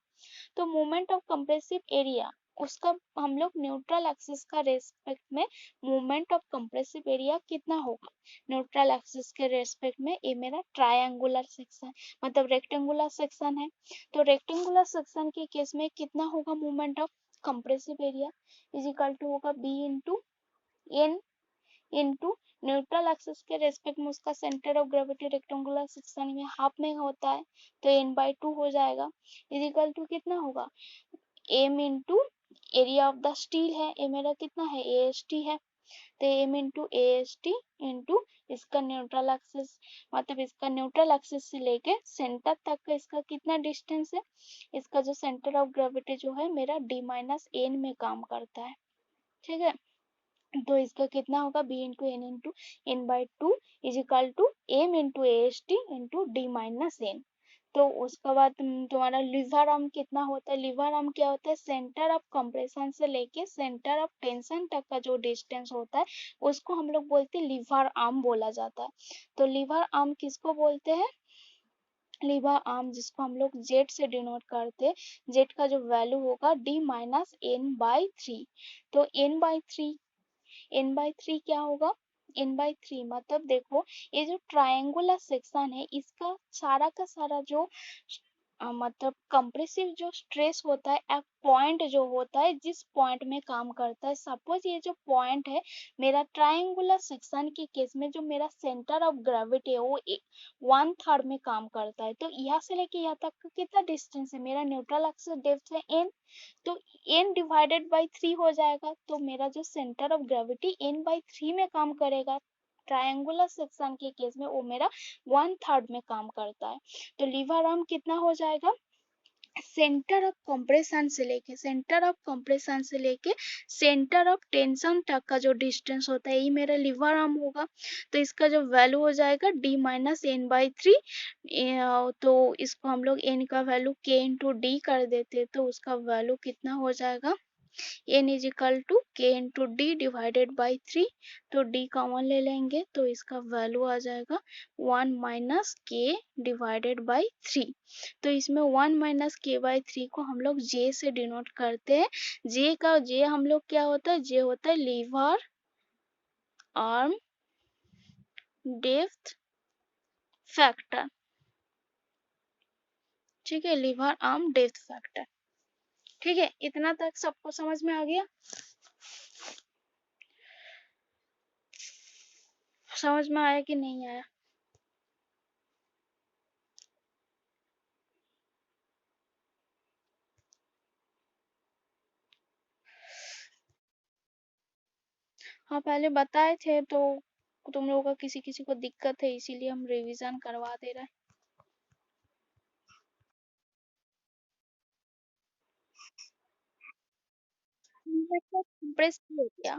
तो मोमेंट ऑफ कंप्रेसिव एरिया उसका हम लोग न्यूट्रल एक्सिस का रेस्पेक्ट में मोमेंट ऑफ कंप्रेसिव एरिया कितना होगा, न्यूट्रल एक्सिस के रेस्पेक्ट में, ये मेरा ट्रायंगुलर सेक्शन मतलब रेक्टेंगुलर सेक्शन है। तो रेक्टेंगुलर सेक्शन के केस में कितना होगा moment of compressive area is equal to होगा B into N into neutral axis के रेस्पेक्ट में उसका centre of gravity rectangular section में हाफ में होता है, तो n/2 हो जाएगा, इज इक्वल टू कितना होगा m into area of the steel है, ये मेरा कितना है AST है, तो m इंटू AST इंटू इसका न्यूट्रल एक्सिस, मतलब इसका न्यूट्रल एक्सिस से लेके सेंटर तक का इसका कितना डिस्टेंस है, इसका जो सेंटर ऑफ ग्रेविटी जो है मेरा D-N में काम करता है, ठीक है। तो इसका कितना होगा B/N/N/2 is equal to m into AST into D-N। तो उसके बाद तुम्हारा लीवर आर्म कितना होता है, लीवर आर्म क्या होता है, सेंटर ऑफ कंप्रेशन से लेके सेंटर ऑफ टेंशन तक का जो डिस्टेंस होता है उसको हम लोग बोलते हैं लीवर आर्म बोला जाता है। तो लीवर आर्म किसको बोलते हैं, लीवर आर्म जिसको हम लोग जेड से डिनोट करते हैं, जेड का जो वैल्यू होगा D-N/3। तो n/3 क्या होगा, n/3 मतलब देखो ये जो ट्रायंगुलर सेक्शन है इसका सारा का सारा जो मतलब कंप्रेसिव जो स्ट्रेस होता है, एक पॉइंट जो होता है जिस पॉइंट में काम करता है, सपोज ये जो पॉइंट है मेरा ट्रायंगुलर सेक्शन के केस में जो मेरा सेंटर ऑफ ग्रेविटी है वो 1/3 में काम करता है, तो यहाँ से लेके यहाँ तक का कितना डिस्टेंस है, मेरा न्यूट्रल एक्सिस डेप्थ है n, तो n/3 हो जाएगा, तो मेरा जो सेंटर ऑफ ग्रेविटी n/3 में काम करेगा, ट्रायंगुलर सेक्शन के केस में वो मेरा 1/3 में काम करता है। तो लीवर आर्म कितना हो जाएगा, सेंटर ऑफ कंप्रेशन से लेके सेंटर ऑफ टेंशन तक का जो डिस्टेंस होता है ये मेरा लीवर आर्म होगा। तो इसका जो वैल्यू हो जाएगा D-N/3, तो इसको हम लोग n का वैल्यू k इंटू डी कर देते तो उसका वैल्यू कितना हो जाएगा, n is equal to k into D divided by 3, तो d कॉमन ले लेंगे तो इसका वैल्यू आ जाएगा 1 माइनस के डिवाइडेड बाई 3। तो इसमें 1 माइनस के बाई 3 को हम लोग j से डिनोट करते हैं, j हम लोग क्या होता है, j होता है लीवर आर्म डेप्थ फैक्टर, ठीक है, लीवर आर्म डेप्थ फैक्टर, ठीक है। इतना तक सबको समझ में आ गया, समझ में आया कि नहीं आया। हाँ पहले बताए थे तो तुम लोगों का किसी किसी को दिक्कत है इसीलिए हम रिवीजन करवा दे रहे हैं। Compressive area,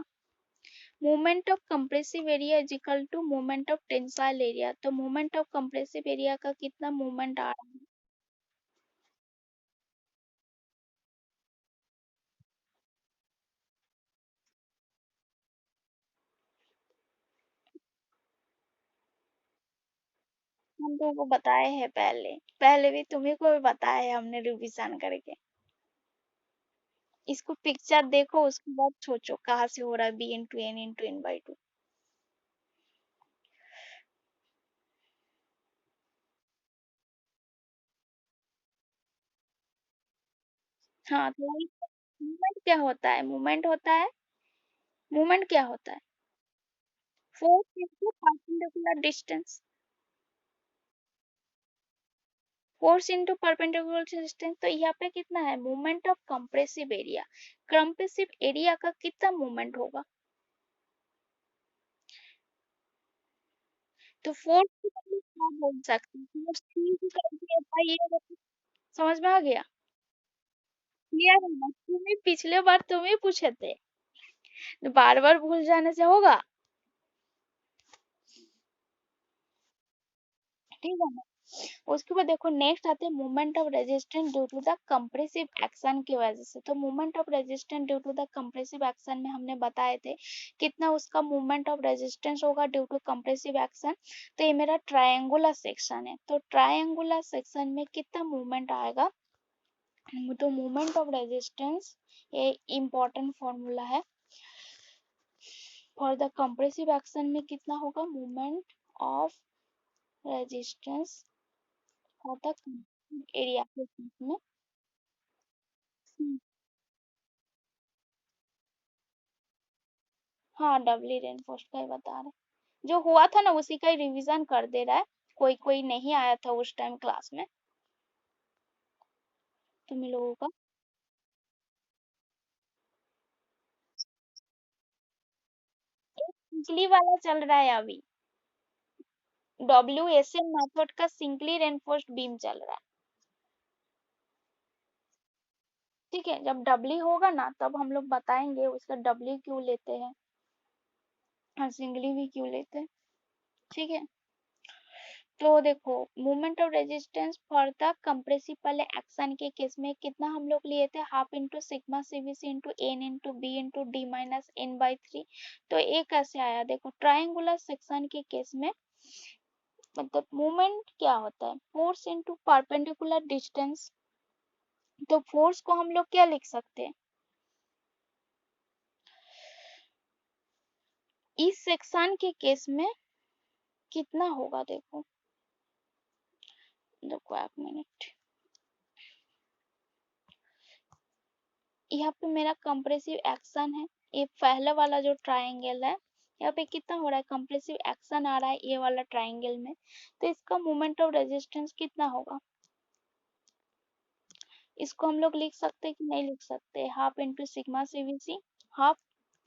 moment of compressive area is equal to moment of tensile area, तो मोमेंट ऑफ कंप्रेसिव एरिया का कितना मोमेंट आ रहा है, हम तुमको बताए हैं पहले, पहले भी तुम्ही को भी बताया है हमने रिवीजन करके। इसको पिक्चर देखो उसके बाद सोचो कहाँ से हो रहा है B into N into N by two. हाँ तो वही, मूवमेंट क्या होता है, मूवमेंट होता है, मूवमेंट क्या होता है, force into perpendicular distance, force into perpendicular distance. तो यहाँ पे कितना है, movement of compressive area, compressive area का कितना मूवमेंट होगा। तो फोर्स को हम लोग क्या बोल सकते हैं, फोर्स थ्री की करके भाई ये समझ में आ गया, क्लियर है ना। तुम्हें पिछले बार तुम ही पूछे थे, तो बार बार भूल जाने से होगा, ठीक है ना। उसके बाद देखो नेक्स्ट आते हैं movement of resistance due to the compressive action की वजह से। तो movement of resistance due to the compressive action में हमने बताए थे कितना उसका मूवमेंट ऑफ रेजिस्टेंस होगा ड्यू टू कंप्रेसिव एक्शन। तो ये मेरा ट्रायंगुलर सेक्शन है, तो ट्रायंगुलर सेक्शन में कितना मूवमेंट आएगा। तो मूवमेंट ऑफ रेजिस्टेंस ये इम्पोर्टेंट फॉर्मूला है फॉर द कंप्रेसिव एक्शन में कितना होगा, movement of resistance for the area के केस में। हाँ डबली रेनफोर्स का ही बता रहे, जो हुआ था ना उसी का ही रिवीजन कर दे रहा है, कोई कोई नहीं आया था उस टाइम क्लास में तुम लोगों का। सिंपली वाला चल रहा है अभी, WSN मेथड का सिंपली रेनफोर्स्ड बीम चल रहा है, ठीक है। जब डबली होगा ना तब हम लोग बताएंगे उसका डबली क्यों लेते हैं और सिंगली भी क्यों लेते हैं, ठीक है। तो देखो movement of resistance for the compressive वाले एक्शन के केस में कितना हम लोग लिए थे, half into sigma CVC into N into B into D minus N by three. तो ये कैसे आया, देखो ट्राइंगुलर सेक्शन के केस में मतलब मूवमेंट क्या होता है, फोर्स इंटू परपेंडिकुलर डिस्टेंस। तो फोर्स को हम लोग क्या लिख सकते हैं, इस सेक्शन के केस में कितना होगा, देखो देखो एक मिनट, यहाँ पे मेरा कंप्रेसिव एक्शन है, ये पहला वाला जो ट्रायंगल है यहाँ पे कितना हो रहा है, कंप्रेसिव एक्शन आ रहा है ये वाला ट्रायंगल में। तो इसका मोमेंट ऑफ रेजिस्टेंस कितना होगा, इसको हम लोग लिख सकते हैं कि नहीं लिख सकते, half into sigma CVC, half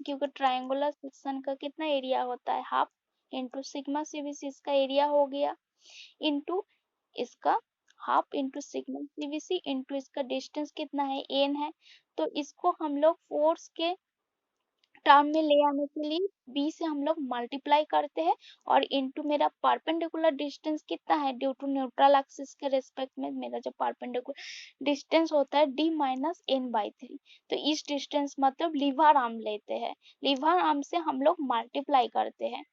क्योंकि ट्रायंगुलर सेक्शन का कितना एरिया होता है, हाफ इंटू सिग्मा सीवीसी इसका एरिया हो गया, इंटू इसका half into sigma CVC into इसका डिस्टेंस कितना है एन है। तो इसको हम लोग फोर्स के टर्म में ले आने के लिए बी से हम लोग मल्टीप्लाई करते हैं और इनटू मेरा परपेंडिकुलर डिस्टेंस कितना है ड्यू टू न्यूट्रल एक्सिस के रेस्पेक्ट में मेरा जो परपेंडिकुलर डिस्टेंस होता है D minus N by three. तो इस डिस्टेंस मतलब लीवर आर्म लेते हैं, लीवर आर्म से हम लोग मल्टीप्लाई करते हैं।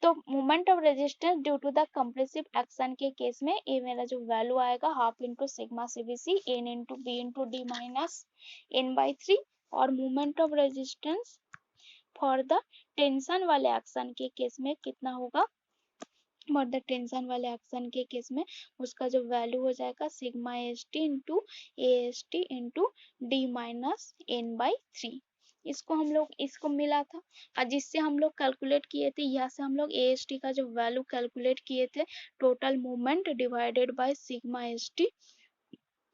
तो moment of resistance due to the compressive action के केस में ये मेरा जो वैल्यू आएगा half into sigma CBC N into B into D minus N by three. और moment of resistance for the tension वाले एक्शन के केस में कितना होगा, फॉर द टेंशन वाले एक्शन के केस में उसका जो वैल्यू हो जाएगा sigma S T into A S T into D minus N by three. इसको हम लोग इसको मिला था और जिससे हम लोग कैलकुलेट किए थे, यहाँ से हम लोग ए एस टी का जो वैल्यू कैलकुलेट किए थे total movement divided by sigma S T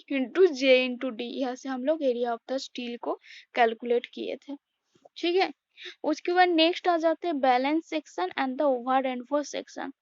into J into D, यहाँ से हम लोग एरिया ऑफ द स्टील को कैलकुलेट किए थे, ठीक है। उसके बाद नेक्स्ट आ जाते हैं balance section and the over reinforce section.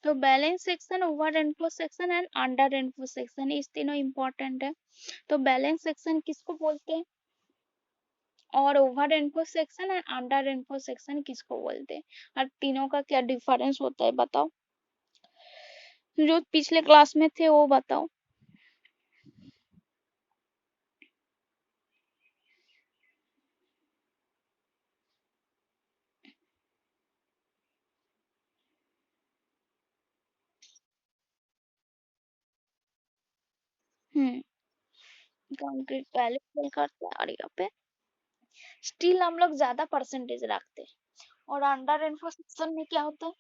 तो balance section, over reinforce section and under reinforce section, इस तीनों इम्पोर्टेंट है। तो बैलेंस सेक्शन किसको बोलते हैं और over reinforce section and under reinforce section किसको बोलते हैं, और तीनों का क्या डिफरेंस होता है बताओ, जो पिछले क्लास में थे वो बताओ। हम्म कंक्रीट पहले फिल करते हैं, और यहाँ पे स्टील हम लोग ज्यादा परसेंटेज रखते हैं। और अंडर रेनफोर्स सेक्शन में क्या होता है,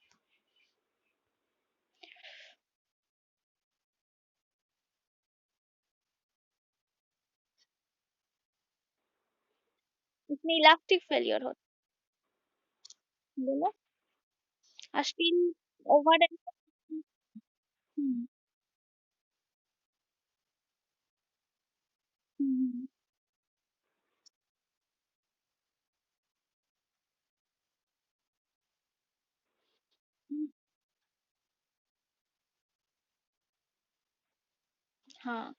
इसमें इलास्टिक फेलियर होता है, बोलो। और स्टील ओवर, हम्म, हम्म, हम्म, हाँ।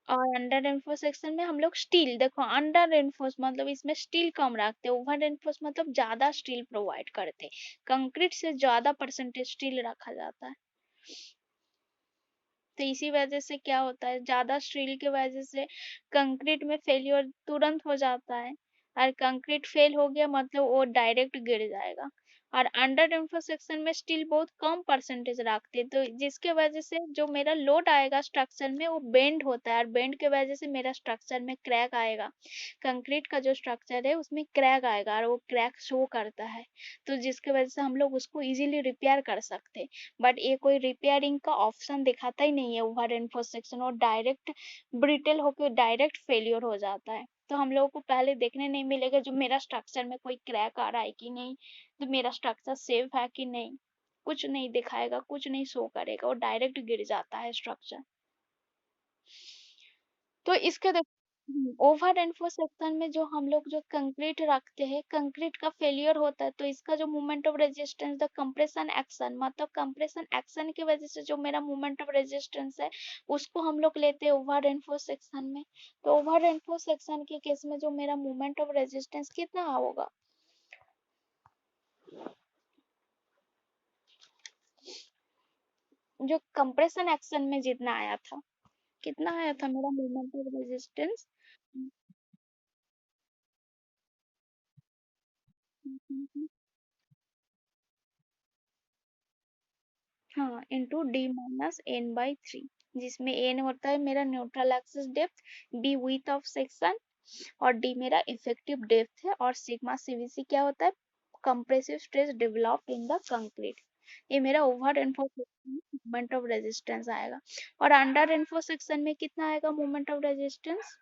और अंडर रेनफोर्स सेक्शन में हम लोग स्टील, देखो अंडर रेनफोर्स मतलब इसमें स्टील कम रखते हैं, ओवर रेनफोर्स मतलब ज्यादा स्टील प्रोवाइड करते हैं, कंक्रीट से ज्यादा परसेंटेज स्टील रखा जाता है। तो इसी वजह से क्या होता है, ज्यादा स्टील की वजह से कंक्रीट में फेलियर तुरंत हो जाता है, और कंक्रीट फेल हो गया मतलब वो डायरेक्ट गिर जाएगा। और अंडर इंफ्रास्ट्रक्चर में स्टील बहुत कम परसेंटेज रखते हैं, तो जिसके वजह से जो मेरा लोड आएगा स्ट्रक्चर में वो बेंड होता है, और बेंड के वजह से मेरा स्ट्रक्चर में क्रैक आएगा। कंक्रीट का जो स्ट्रक्चर है उसमें क्रैक आएगा और वो क्रैक शो करता है, तो जिसके वजह से हम लोग उसको इजीली रिपेयर कर सकते हैं। बट ये कोई रिपेयरिंग का ऑप्शन दिखाता ही नहीं है ओवर एनफोर्स सेक्शन, और डायरेक्ट ब्रिटल होकर डायरेक्ट फेलियर हो जाता है। तो हम लोगों को पहले देखने नहीं मिलेगा जो मेरा स्ट्रक्चर में कोई क्रैक आ रहा है कि नहीं, तो मेरा स्ट्रक्चर सेफ है कि नहीं, कुछ नहीं दिखाएगा, कुछ नहीं शो करेगा, वो डायरेक्ट गिर जाता है स्ट्रक्चर। तो इसके ओवर एनफोर्स सेक्शन में जो हम लोग जो कंक्रीट रखते हैं, कंक्रीट का फेलियर होता है तो इसका जो movement of resistance, the compression action, मतलब कंप्रेशन एक्शन की वजह से जो मेरा मूवमेंट ऑफ रेजिस्टेंस है उसको हम लोग लेते हैं ओवर एनफोर्स सेक्शन में। तो ओवर एनफोर्स सेक्शन के केस में जो मेरा मूवमेंट ऑफ रेजिस्टेंस कितना होगा, जो कंप्रेशन एक्शन में जितना आया था, कितना आया था मेरा मूवमेंट ऑफ रेजिस्टेंस, हाँ, into D minus N by three, जिसमें एन होता है मेरा neutral axis depth, B width of section, और डी मेरा इफेक्टिव डेप्थ है, और सिग्मा सीवीसी क्या होता है, compressive stress developed in the concrete. ये मेरा ओवर एनफोर्स सेक्शन में मोमेंट ऑफ रेजिस्टेंस आएगा। और अंडर एनफोर्स सेक्शन में कितना आएगा मोमेंट ऑफ रेजिस्टेंस,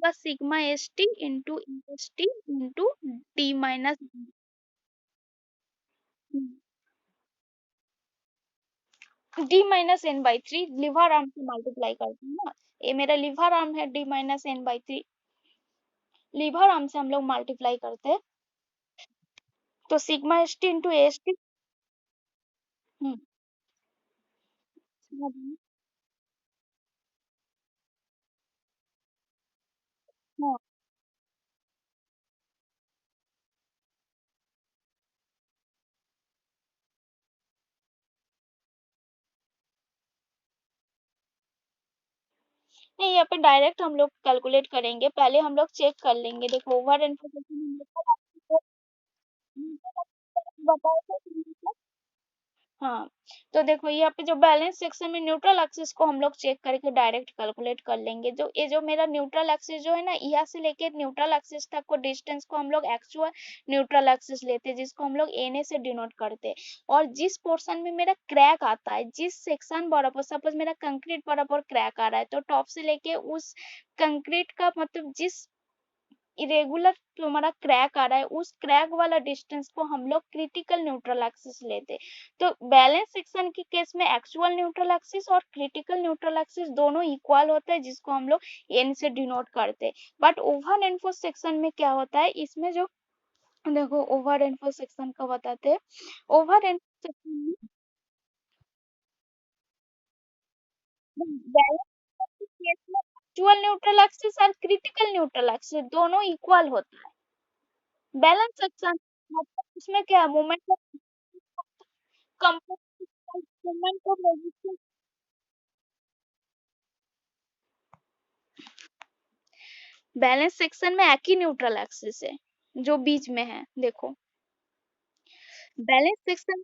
बस sigma S T into S T into D minus, D minus N by three lever arm से मल्टीप्लाई करते हैं ना, ये मेरा लिवर आर्म है, D minus N by three lever arm से हम लोग मल्टीप्लाई करते हैं। तो sigma S T into S T, हाँ, नहीं यहाँ पे डायरेक्ट हम लोग कैलकुलेट करेंगे, पहले हम लोग चेक कर लेंगे, देखो ओवर इन्फॉर्मेशन हम लोग को बताया था। हाँ, तो देखो यहाँ पे जो बैलेंस सेक्शन में न्यूट्रल एक्सिस को हम लोग चेक करके डायरेक्ट कैलकुलेट कर लेंगे, जो ये जो मेरा न्यूट्रल एक्सिस जो है ना, यहाँ से लेके न्यूट्रल एक्सिस तक को डिस्टेंस को हम लोग एक्चुअल न्यूट्रल एक्सिस लेते हैं, जिसको हम लोग एन से डिनोट करते हैं। और जिस पोर्शन में मेरा क्रैक आता है, जिस सेक्शन बराबर, सपोज मेरा कंक्रीट बराबर क्रैक आ रहा है, तो टॉप से लेके उस कंक्रीट का मतलब जिस इरेगुलर जो हमारा क्रैक आ रहा है उस क्रैक वाला डिस्टेंस को हम लोग क्रिटिकल न्यूट्रल एक्सिस लेते। तो बैलेंस सेक्शन के केस में एक्चुअल न्यूट्रल एक्सिस और क्रिटिकल न्यूट्रल एक्सिस दोनों इक्वल होता है, जिसको हम लोग एन से डिनोट करते। बट ओवर एनफोर्स सेक्शन में क्या होता है, इसमें जो देखो ओवर एनफोर्स सेक्शन का बताते हैं। ओवर एनफोर्स सेक्शन में बैलेंस केस में एक्चुअल न्यूट्रल एक्सिस और क्रिटिकल न्यूट्रल एक्सिस दोनों इक्वल होता है। बैलेंस सेक्शन मतलब उसमें क्या है, moment of moment of resistance. Balance section में एक ही न्यूट्रल एक्सिस है जो बीच में है। देखो बैलेंस सेक्शन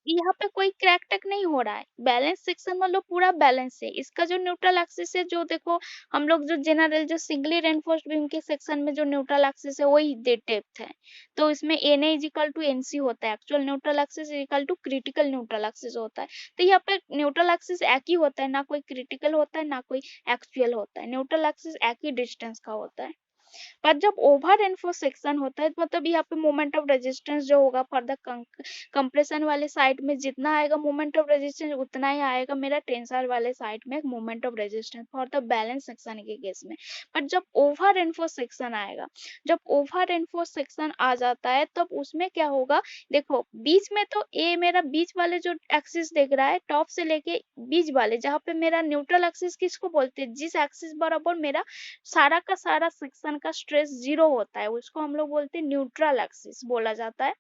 यहाँ पे कोई क्रैक टक नहीं हो रहा है, बैलेंस सेक्शन मतलब पूरा बैलेंस है। इसका जो न्यूट्रल एक्सिस है, जो देखो हम लोग जो जनरल जो सिंगली रेनफोर्स्ड बीम के सेक्शन में जो न्यूट्रल एक्सिस है वही डेप्थ है। तो इसमें N is equal to NC होता है, actual neutral axis is equal to critical neutral axis होता है। तो यहाँ पे न्यूट्रल एक्सिस एक ही होता है, ना कोई क्रिटिकल होता है ना कोई एक्चुअल होता है, न्यूट्रल एक्सिस एक ही डिस्टेंस का होता है। पर जब ओवर एनफोर्स सेक्शन होता है मतलब यहाँ पे मोमेंट ऑफ रेजिस्टेंस जो होगा फॉर द कंप्रेशन वाले साइड में जितना आएगा मोमेंट ऑफ रेजिस्टेंस उतना ही आएगा मेरा टेंसर वाले साइड में moment of resistance for the balance section के केस में। पर जब ओवर एनफोर्स सेक्शन आएगा, जब ओवर एनफोर्स सेक्शन आ जाता है तब उसमें क्या होगा, देखो बीच में तो ए मेरा बीच वाले जो एक्सिस देख रहा है टॉप से लेके बीच वाले जहाँ पे मेरा न्यूट्रल एक्सिस किसको बोलते हैं, जिस एक्सिस बराबर मेरा सारा का सारा सेक्शन का स्ट्रेस जीरो होता है उसको हम लोग बोलते हैं न्यूट्रल एक्सिस बोला जाता है।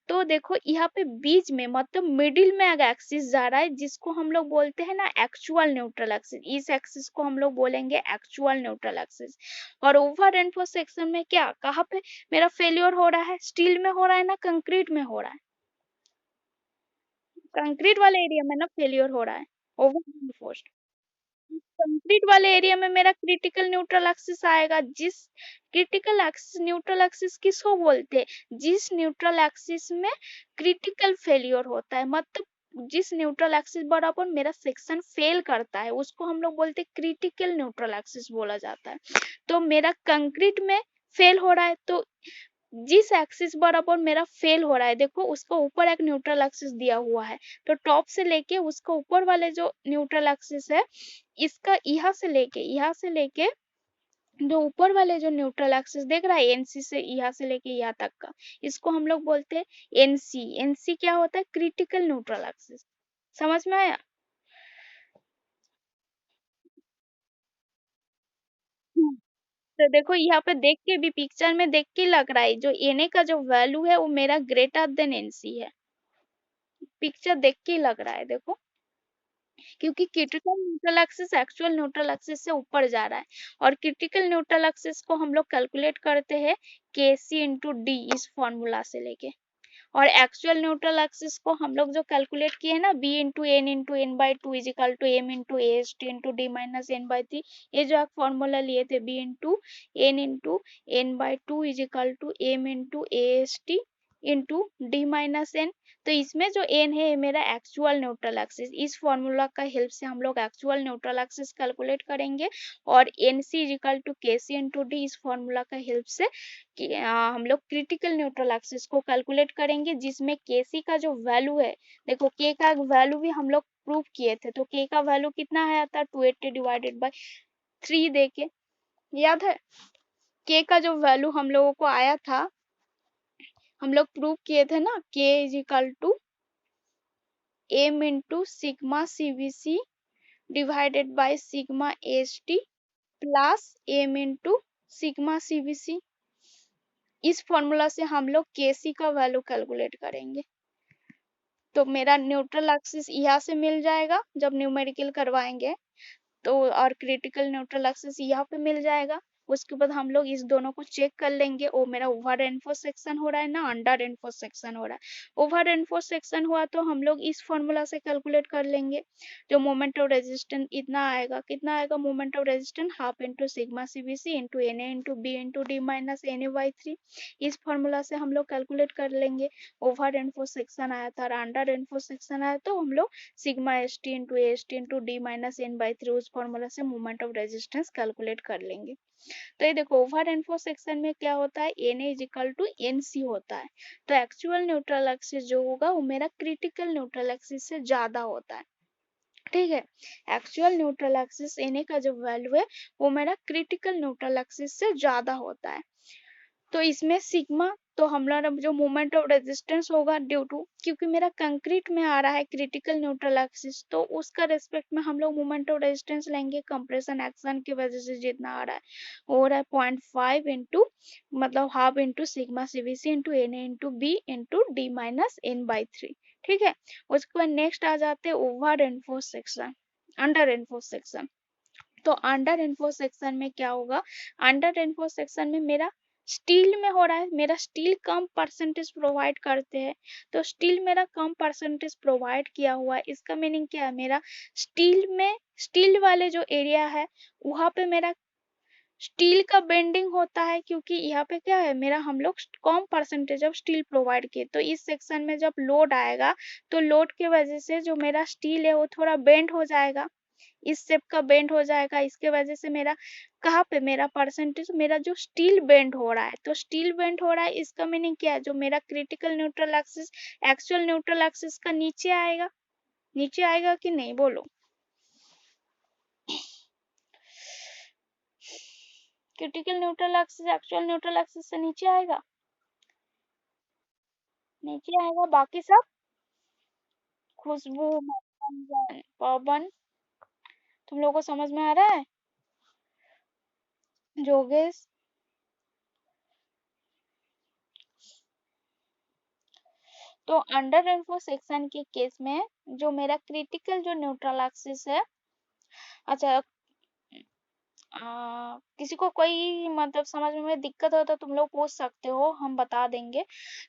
तो देखो यहाँ पे बीच में मतलब मिडिल में अगर एक्सिस जा रहा है जिसको हम लोग बोलते हैं ना एक्चुअल न्यूट्रल एक्सिस, इस एक्सिस को हम लोग बोलेंगे एक्चुअल न्यूट्रल एक्सिस। और ओवर एनफोर्स सेक्शन में क्या कहाँ पे मेरा फेलियर हो रहा है, स्टील में हो रहा है ना कंक्रीट में हो रहा है, कंक्रीट वाले एरिया में ना फेलियर हो रहा है ओवर एनफोर्स। कंक्रीट वाले एरिया में मेरा क्रिटिकल न्यूट्रल एक्सिस आएगा, जिस क्रिटिकल एक्सिस न्यूट्रल एक्सिस किसको बोलते हैं, जिस न्यूट्रल एक्सिस में क्रिटिकल फेलियर होता है मतलब जिस न्यूट्रल एक्सिस बराबर मेरा सेक्शन फेल करता है उसको हम लोग बोलते हैं क्रिटिकल न्यूट्रल एक्सिस बोला जाता है। तो मेरा कंक्रीट में फेल हो रहा है तो जिस एक्सिस बराबर मेरा फेल हो रहा है देखो उसको ऊपर एक न्यूट्रल एक्सिस दिया हुआ है, तो टॉप से लेके उसका ऊपर वाले जो न्यूट्रल एक्सिस है इसका यहाँ से लेके जो ऊपर वाले जो न्यूट्रल एक्सिस देख रहा है एनसी से यहाँ से लेके यहाँ तक का, इसको हम लोग बोलते हैं एनसी। एनसी क्या होता है, क्रिटिकल न्यूट्रल एक्सिस। समझ में आया? तो देखो यहाँ पे देख के भी पिक्चर में देख के लग रहा है जो एनए का जो वैल्यू है वो मेरा ग्रेटर देन एनसी है, पिक्चर देख के ही लग रहा है देखो, क्योंकि critical neutral axis actual neutral axis से ऊपर जा रहा है। और क्रिटिकल न्यूट्रल एक्सिस को हम लोग कैलकुलेट करते हैं के सी इंटू डी इस फॉर्मूला से लेके, और एक्चुअल न्यूट्रल एक्सिस को हम लोग जो कैलकुलेट किए ना into N by two is equal to M into A S T into D minus N by three, ये जो आप फॉर्मूला लिए थे into N by two is equal to M into A S T into D minus N. तो इसमें जो N है ये मेरा एक्चुअल न्यूट्रल एक्सिस, इस फॉर्मूला का हेल्प से हम लोग एक्चुअल न्यूट्रल एक्सिस कैलकुलेट करेंगे। और N C is equal to के सी इंटू डी इस फॉर्मूला का हेल्प से हम लोग क्रिटिकल न्यूट्रल एक्सिस को कैलकुलेट करेंगे, जिसमें के सी का जो वैल्यू है, देखो के का वैल्यू भी हम लोग प्रूव किए थे, तो के का वैल्यू कितना आया था 280 डिवाइडेड बाई 3 देके, याद है? के का जो वैल्यू हम लोगों को आया था, हम लोग प्रूव किए थे ना, K is equal to M into sigma CVC divided by sigma S T plus M into sigma CVC. इस फॉर्मूला से हम लोग के सी का वैल्यू कैलकुलेट करेंगे। तो मेरा न्यूट्रल एक्सिस यहाँ से मिल जाएगा जब न्यूमेरिकल करवाएंगे, तो और क्रिटिकल न्यूट्रल एक्सिस यहाँ पे मिल जाएगा। उसके बाद हम लोग इस दोनों को चेक कर लेंगे, वो मेरा ओवर एनफोर्स सेक्शन हो रहा है ना अंडर एनफोर्स सेक्शन हो रहा है। ओवर एनफोर्स सेक्शन हुआ तो हम लोग इस फॉर्मूला से कैलकुलेट कर लेंगे, जो मोमेंट ऑफ रेजिस्टेंस इतना आएगा, कितना आएगा moment of resistance, half into sigma CBC into N A into B into D minus N A by 3। इस फॉर्मूला से हम लोग कैलकुलेट कर लेंगे। ओवर एनफोर्स सेक्शन आया था और अंडर एनफोर्स सेक्शन आया तो हम लोग sigma S T into D minus N by 3 उस फॉर्मूला से मोमेंट ऑफ रेजिस्टेंस कैलकुलेट कर लेंगे। तो ये देखो ओवर इन्फो सेक्शन में क्या होता है, N is equal to N C होता है। तो एक्चुअल न्यूट्रल एक्सिस जो होगा वो मेरा क्रिटिकल न्यूट्रल एक्सिस से ज्यादा होता है। ठीक है, एक्चुअल न्यूट्रल एक्सिस एन का जो वैल्यू है वो मेरा क्रिटिकल न्यूट्रल एक्सिस से ज्यादा होता है। तो इसमें सिग्मा तो हमारा जो मोमेंट ऑफ रेजिस्टेंस होगा ड्यू टू, क्योंकि मेरा कंक्रीट में आ रहा है क्रिटिकल न्यूट्रल एक्सिस, तो उसका रेस्पेक्ट में हम लोग मोमेंट ऑफ रेजिस्टेंस लेंगे कंप्रेशन एक्शन की वजह से जितना आ रहा है वो हो रहा है 0.5 इंटू मतलब half into sigma CVC into N into B into D minus N by 3। ठीक है, उसके बाद नेक्स्ट आ जाते हैं over enforce section, under enforce section. तो अंडर एनफोर्स सेक्शन में क्या होगा, अंडर एनफोर्स सेक्शन में मेरा स्टील में हो रहा है, मेरा स्टील कम परसेंटेज प्रोवाइड करते हैं। तो स्टील मेरा कम परसेंटेज प्रोवाइड किया हुआ है, इसका मीनिंग क्या है, मेरा स्टील में स्टील वाले जो एरिया है वहां पे मेरा स्टील का बेंडिंग होता है, क्योंकि यहाँ पे क्या है मेरा हम लोग कम परसेंटेज ऑफ स्टील प्रोवाइड किए। तो इस सेक्शन में जब लोड आएगा तो लोड की वजह से जो मेरा स्टील है वो थोड़ा बेंड हो जाएगा, इस शेप का बेंड हो जाएगा। इसके वजह से मेरा कहाँ पे मेरा परसेंटेज, मेरा जो स्टील बेंड हो रहा है, तो स्टील बेंड हो रहा है इसका मीनिंग क्या है, जो मेरा critical neutral axis actual neutral axis का नीचे आएगा, नीचे आएगा कि नहीं बोलो। Critical neutral axis actual neutral axis से नीचे आएगा, नीचे आएगा। बाकी सब खुशबू पवन तुम लोगों को समझ में आ रहा है, जोगेश। तो अंडर इन्फो सेक्शन के केस में जो मेरा क्रिटिकल जो न्यूट्रल एक्सिस है, अच्छा किसी को कोई मतलब समझ में दिक्कत हो तो तुम लोग पूछ सकते हो, हम बता देंगे।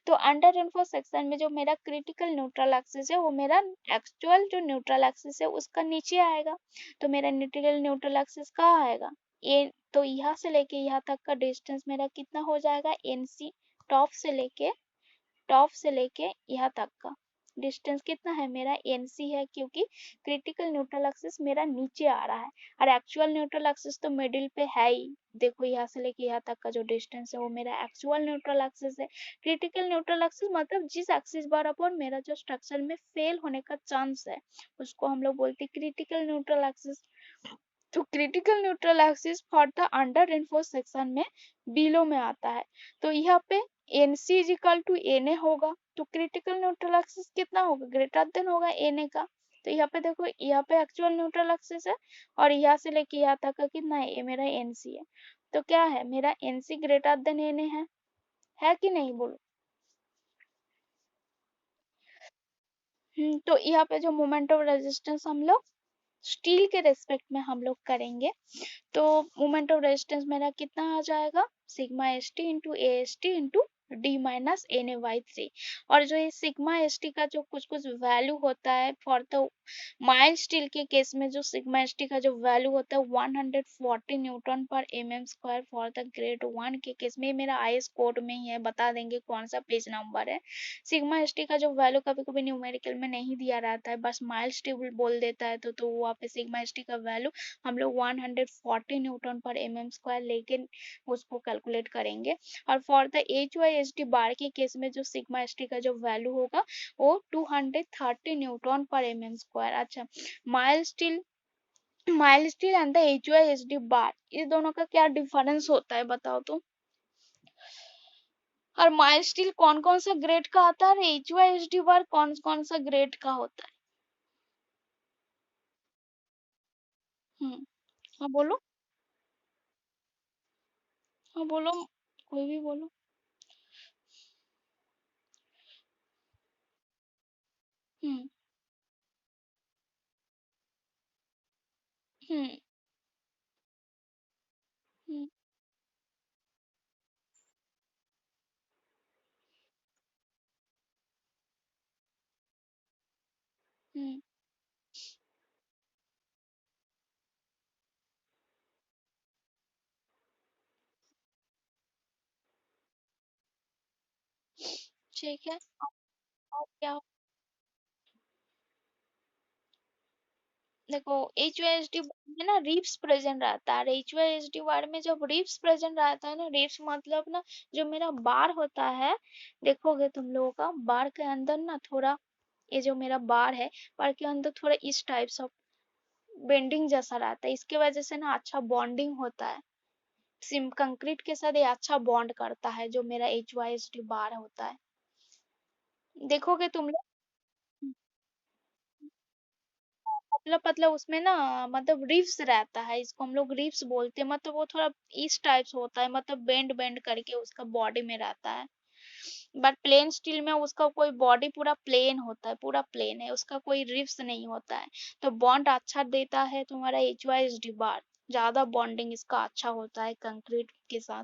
तो अंडर इन्फो सेक्शन में जो मेरा क्रिटिकल न्यूट्रल एक्सिस है वो मेरा एक्चुअल जो न्यूट्रल एक्सिस है उसका नीचे आएगा। तो मेरा क्रिटिकल न्यूट्रल एक्सिस कहाँ आएगा, ये तो यहाँ से लेके यहाँ तक का डिस्टेंस मेरा कितना हो जाएगा, एन सी, टॉप से लेके यहाँ तक का डिस्टेंस कितना है मेरा, एन सी है, क्योंकि क्रिटिकल न्यूट्रल एक्सिस मेरा नीचे आ रहा है और एक्चुअल न्यूट्रल एक्सिस तो मिडिल पे है ही। देखो यहाँ से लेके यहाँ तक का जो डिस्टेंस है वो मेरा एक्चुअल न्यूट्रल एक्सिस है। क्रिटिकल न्यूट्रल एक्सिस मतलब जिस एक्सिस बार अपॉन मेरा जो स्ट्रक्चर में फेल होने का चांस है उसको हम लोग बोलते हैं क्रिटिकल न्यूट्रल एक्सिस। तो critical neutral axis for the under reinforced section में बिलो में आता है। तो यहाँ पे N C is equal to N A होगा, तो क्रिटिकल न्यूट्रल एक्सिस कितना होगा, ग्रेटर देन होगा एन ए का। तो यहाँ पे देखो यहाँ पे एक्चुअल न्यूट्रल एक्सिस है और यहाँ से लेके यहाँ तक का कितना है, ये मेरा एन सी है। तो क्या है मेरा N C greater than N A है कि नहीं बोलो। तो यहाँ पे जो मोमेंट ऑफ रेजिस्टेंस हम लोग स्टील के रेस्पेक्ट में हम लोग करेंगे, तो मोमेंट ऑफ रेजिस्टेंस मेरा कितना आ जाएगा, sigma S T into A S T into D minus N A by 3। और जो ये सिग्मा एस टी का जो कुछ कुछ वैल्यू होता है फॉर द माइल्ड स्टील के केस में, जो सिग्मा एस टी का जो वैल्यू होता है 140 newton per M M square for the grade 1 के केस में, मेरा आई एस कोड में ही है, बता देंगे कौन सा पेज नंबर है। सिग्मा एस टी का जो वैल्यू कभी कभी न्यूमेरिकल में नहीं दिया रहता है, बस माइल्ड स्टील बोल देता है, तो वहाँ पे सिग्मा एस टी का वैल्यू हम लोग 140 newton per M M square लेके उसको कैलकुलेट करेंगे। और for the H Y S T bar के केस में जो सिग्मा एस टी का जो वैल्यू होगा वो 230 newton per M M square. अच्छा, mild steel and the H Y S D bar, इस दोनों का क्या डिफरेंस होता है बताओ तो। और माइल स्टील कौन कौन सा ग्रेड का आता है और H Y S D bar कौन कौन सा ग्रेड का होता है। हाँ बोलो, हाँ बोलो, कोई भी बोलो। हम्म हम्म हम्म हम्म ठीक है। और क्या। देखो HYSD में ना रिप्स प्रेजेंट रहता है, HYSD वर्ड में जब रिप्स प्रेजेंट रहता है ना, रिप्स मतलब ना जो मेरा बार होता है, देखोगे तुम लोगों का बार के अंदर ना थोड़ा, ये जो मेरा बार है, बार के अंदर थोड़ा इस टाइप से बेंडिंग जैसा रहता है, इसके वजह से ना अच्छा बॉन्डिंग होता है, सिम कंक्रीट के साथ ये अच्छा बॉन्ड करता है जो मेरा HYSD बार होता है, देखोगे तुम लोग। पतला पतला उसमें ना, मतलब रिब्स रहता है, इसको हम लोग रिब्स बोलते हैं, मतलब वो थोड़ा इस टाइप से होता है, मतलब बेंड बेंड करके उसका बॉडी में रहता है। बट प्लेन स्टील में उसका कोई बॉडी पूरा प्लेन होता है, पूरा प्लेन है, उसका कोई रिब्स नहीं होता है, तो बॉन्ड अच्छा देता है तुम्हारा HYSD बार, ज्यादा बॉन्डिंग इसका अच्छा होता है कंक्रीट के साथ।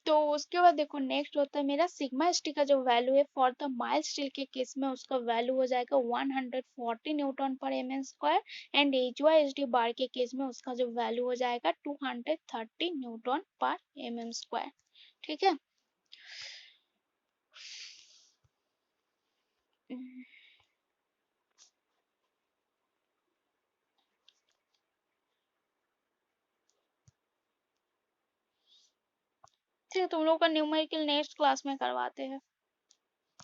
तो उसके बाद देखो नेक्स्ट होता है मेरा सिग्मा एसटी का जो वैल्यू है फॉर द माइल्ड स्टील के केस में उसका वैल्यू हो जाएगा 140 newton per M N square, and HYSD bar के केस में उसका जो वैल्यू हो जाएगा 230 newton per M M square. ठीक है। ठीक है, तुम लोग का न्यूमेरिकल नेक्स्ट क्लास में करवाते हैं,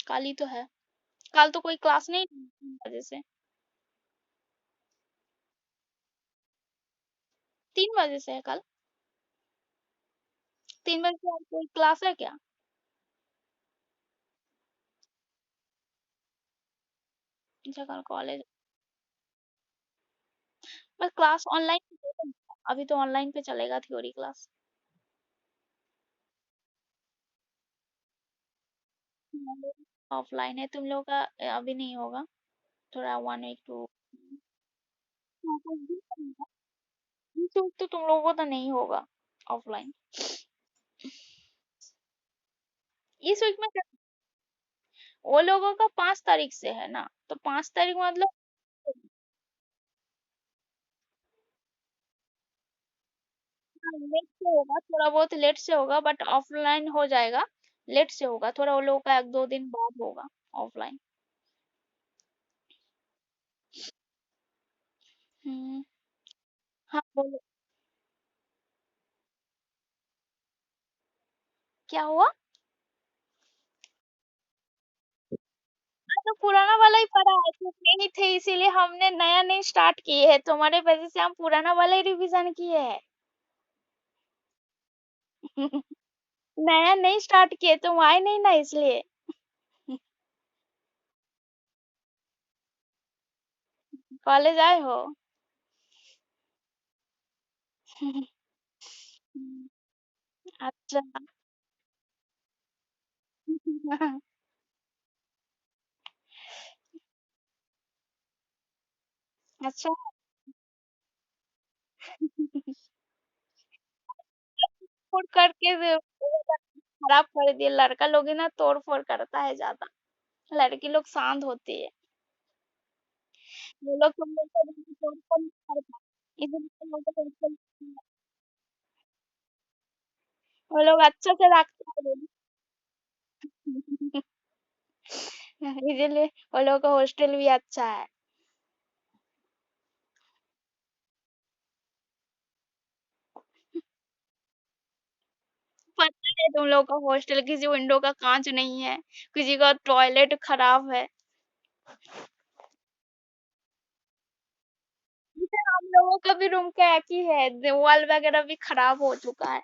कल ही तो है, कल तो कोई क्लास नहीं है, 3 बजे से, 3 बजे से है कल, 3 बजे से और कोई क्लास है क्या? अच्छा कल कॉलेज, बस क्लास ऑनलाइन, अभी तो ऑनलाइन पे चलेगा थ्योरी क्लास। ऑफलाइन है तुम लोग का, अभी नहीं होगा, थोड़ा 1 week 2, इस week तो तुम लोगों को तो नहीं होगा ऑफलाइन, इस वीक में वो लोगों का 5 तारीख से है ना, तो 5 तारीख मतलब लेट से होगा, थोड़ा बहुत लेट से होगा, बट ऑफलाइन हो जाएगा, लेट से होगा थोड़ा, वो लोगों का 1 2 दिन बाद होगा ऑफलाइन। हम्म। हाँ बोलो, क्या हुआ? तो पुराना वाला ही पड़ा है, तुम नहीं थे इसीलिए हमने नया नहीं स्टार्ट किए है, तुम्हारे वजह से हम पुराना वाला ही रिवीजन किए हैं। नया नहीं स्टार्ट किए, तुम आए नहीं ना इसलिए। कॉलेज आए हो? अच्छा। अच्छा। फोड़ करके खराब कर दिए, लड़का लोग ही ना तोड़ फोड़ करता है ज्यादा, लड़की लोग शांत होती है, वो लोग तुम लोग का जल्दी तोड़ फोड़ नहीं करता, इधर तुम लोग का तोड़ फोड़, वो लोग अच्छा से रखते हैं। इसीलिए वो लोग का हॉस्टल भी अच्छा है। पता है तुम लोग का हॉस्टल किसी विंडो का कांच नहीं है, किसी का टॉयलेट खराब है, जैसे हम लोगों का भी रूम का एक ही है, वॉल वगैरह भी खराब हो चुका है।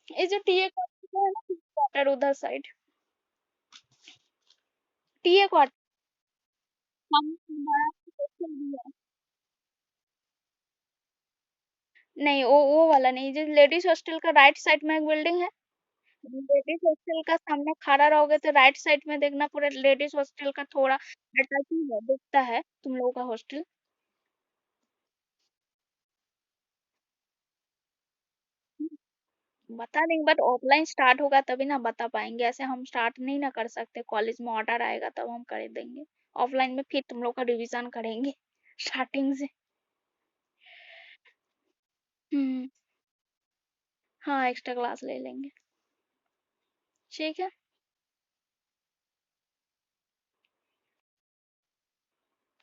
ये जो टीए क्वार्टर है ना, क्वार्टर उधर साइड, टीए क्वार्टर, हम बड़ा hostel भी है। नहीं वो वाला नहीं, जो लेडीज हॉस्टल का राइट साइड में एक बिल्डिंग है, लेडीज हॉस्टल का सामने खड़ा रहोगे तो राइट साइड में देखना, पूरा लेडीज हॉस्टल का थोड़ा अटैच ही है, दिखता है तुम लोगों का हॉस्टल। बता देंगे, बट ऑफलाइन स्टार्ट होगा तभी ना बता पाएंगे, ऐसे हम स्टार्ट नहीं ना कर सकते, कॉलेज में ऑर्डर आएगा तब हम कर देंगे, ऑफलाइन में फिर तुम लोग का रिवीजन करेंगे स्टार्टिंग से। हम्म। हाँ एक्स्ट्रा क्लास ले लेंगे। ठीक है।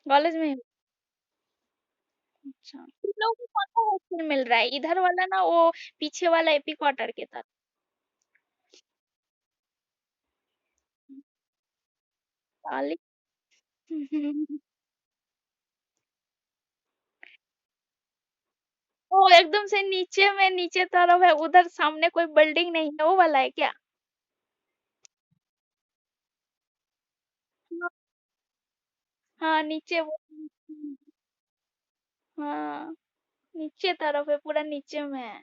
कॉलेज में ही? अच्छा, तुम लोगों को कौन सा हॉस्टल मिल रहा है? इधर वाला ना, वो पीछे वाला एपी क्वार्टर के तरफ? साले। वो एकदम से नीचे में, नीचे तरफ है, उधर सामने कोई बिल्डिंग नहीं है, वो वाला है क्या? हाँ। हाँ, नीचे वो। हाँ, नीचे तरफ है, पूरा नीचे में है।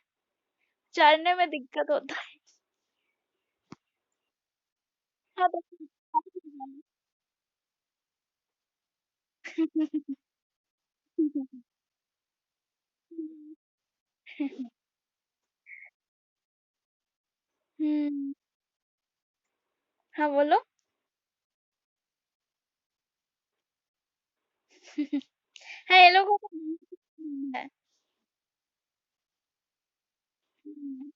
चढ़ने में दिक्कत होता है। हाँ तो हम्म। हाँ बोलो। है, ये लोगों को है। हम्म।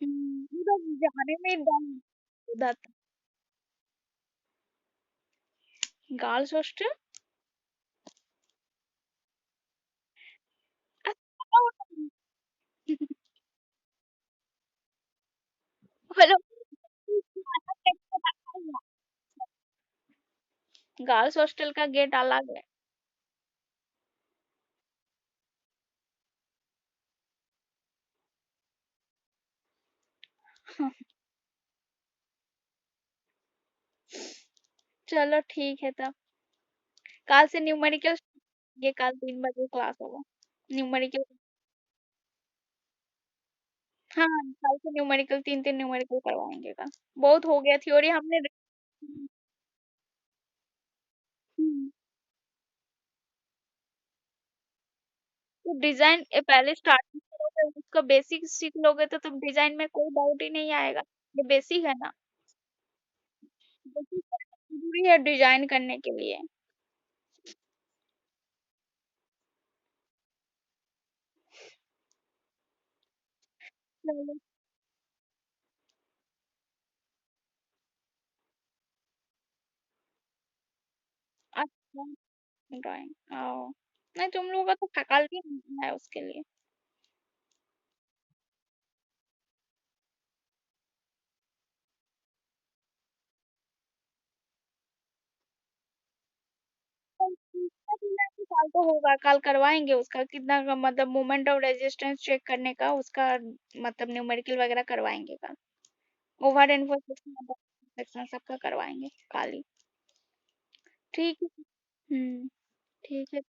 उधर जाने में ही दम। उधर girls hostel. Hello. Girls hostel का गेट अलग है। चलो ठीक है तब। कल से न्यूमेरिकल, ये कल 3 बजे क्लास होगा। न्यूमेरिकल। हाँ, कल से न्यूमेरिकल, 3 3 न्यूमेरिकल करवाएंगे कल। बहुत हो गया थ्योरी हमने। हम्म, तो डिजाइन पहले स्टार्टिंग करोगे, उसका बेसिक सीख लोगे तो तब डिजाइन में कोई डाउट ही नहीं आएगा। ये बेसिक है ना। बेसिक जरूरी है डिजाइन करने के लिए। चलो। अच्छा। ड्राइंग आओ। नहीं, तुम लोगों का तो फैकल्टी नहीं है उसके लिए। कल तो होगा, कल करवाएंगे उसका कितना का, मतलब मोमेंट ऑफ रेजिस्टेंस चेक करने का उसका, मतलब न्यूमेरिकल वगैरह करवाएंगे कल। ओवर इन्फॉर्मेशन सेक्शन सबका करवाएंगे कल ही। ठीक है। ठीक है।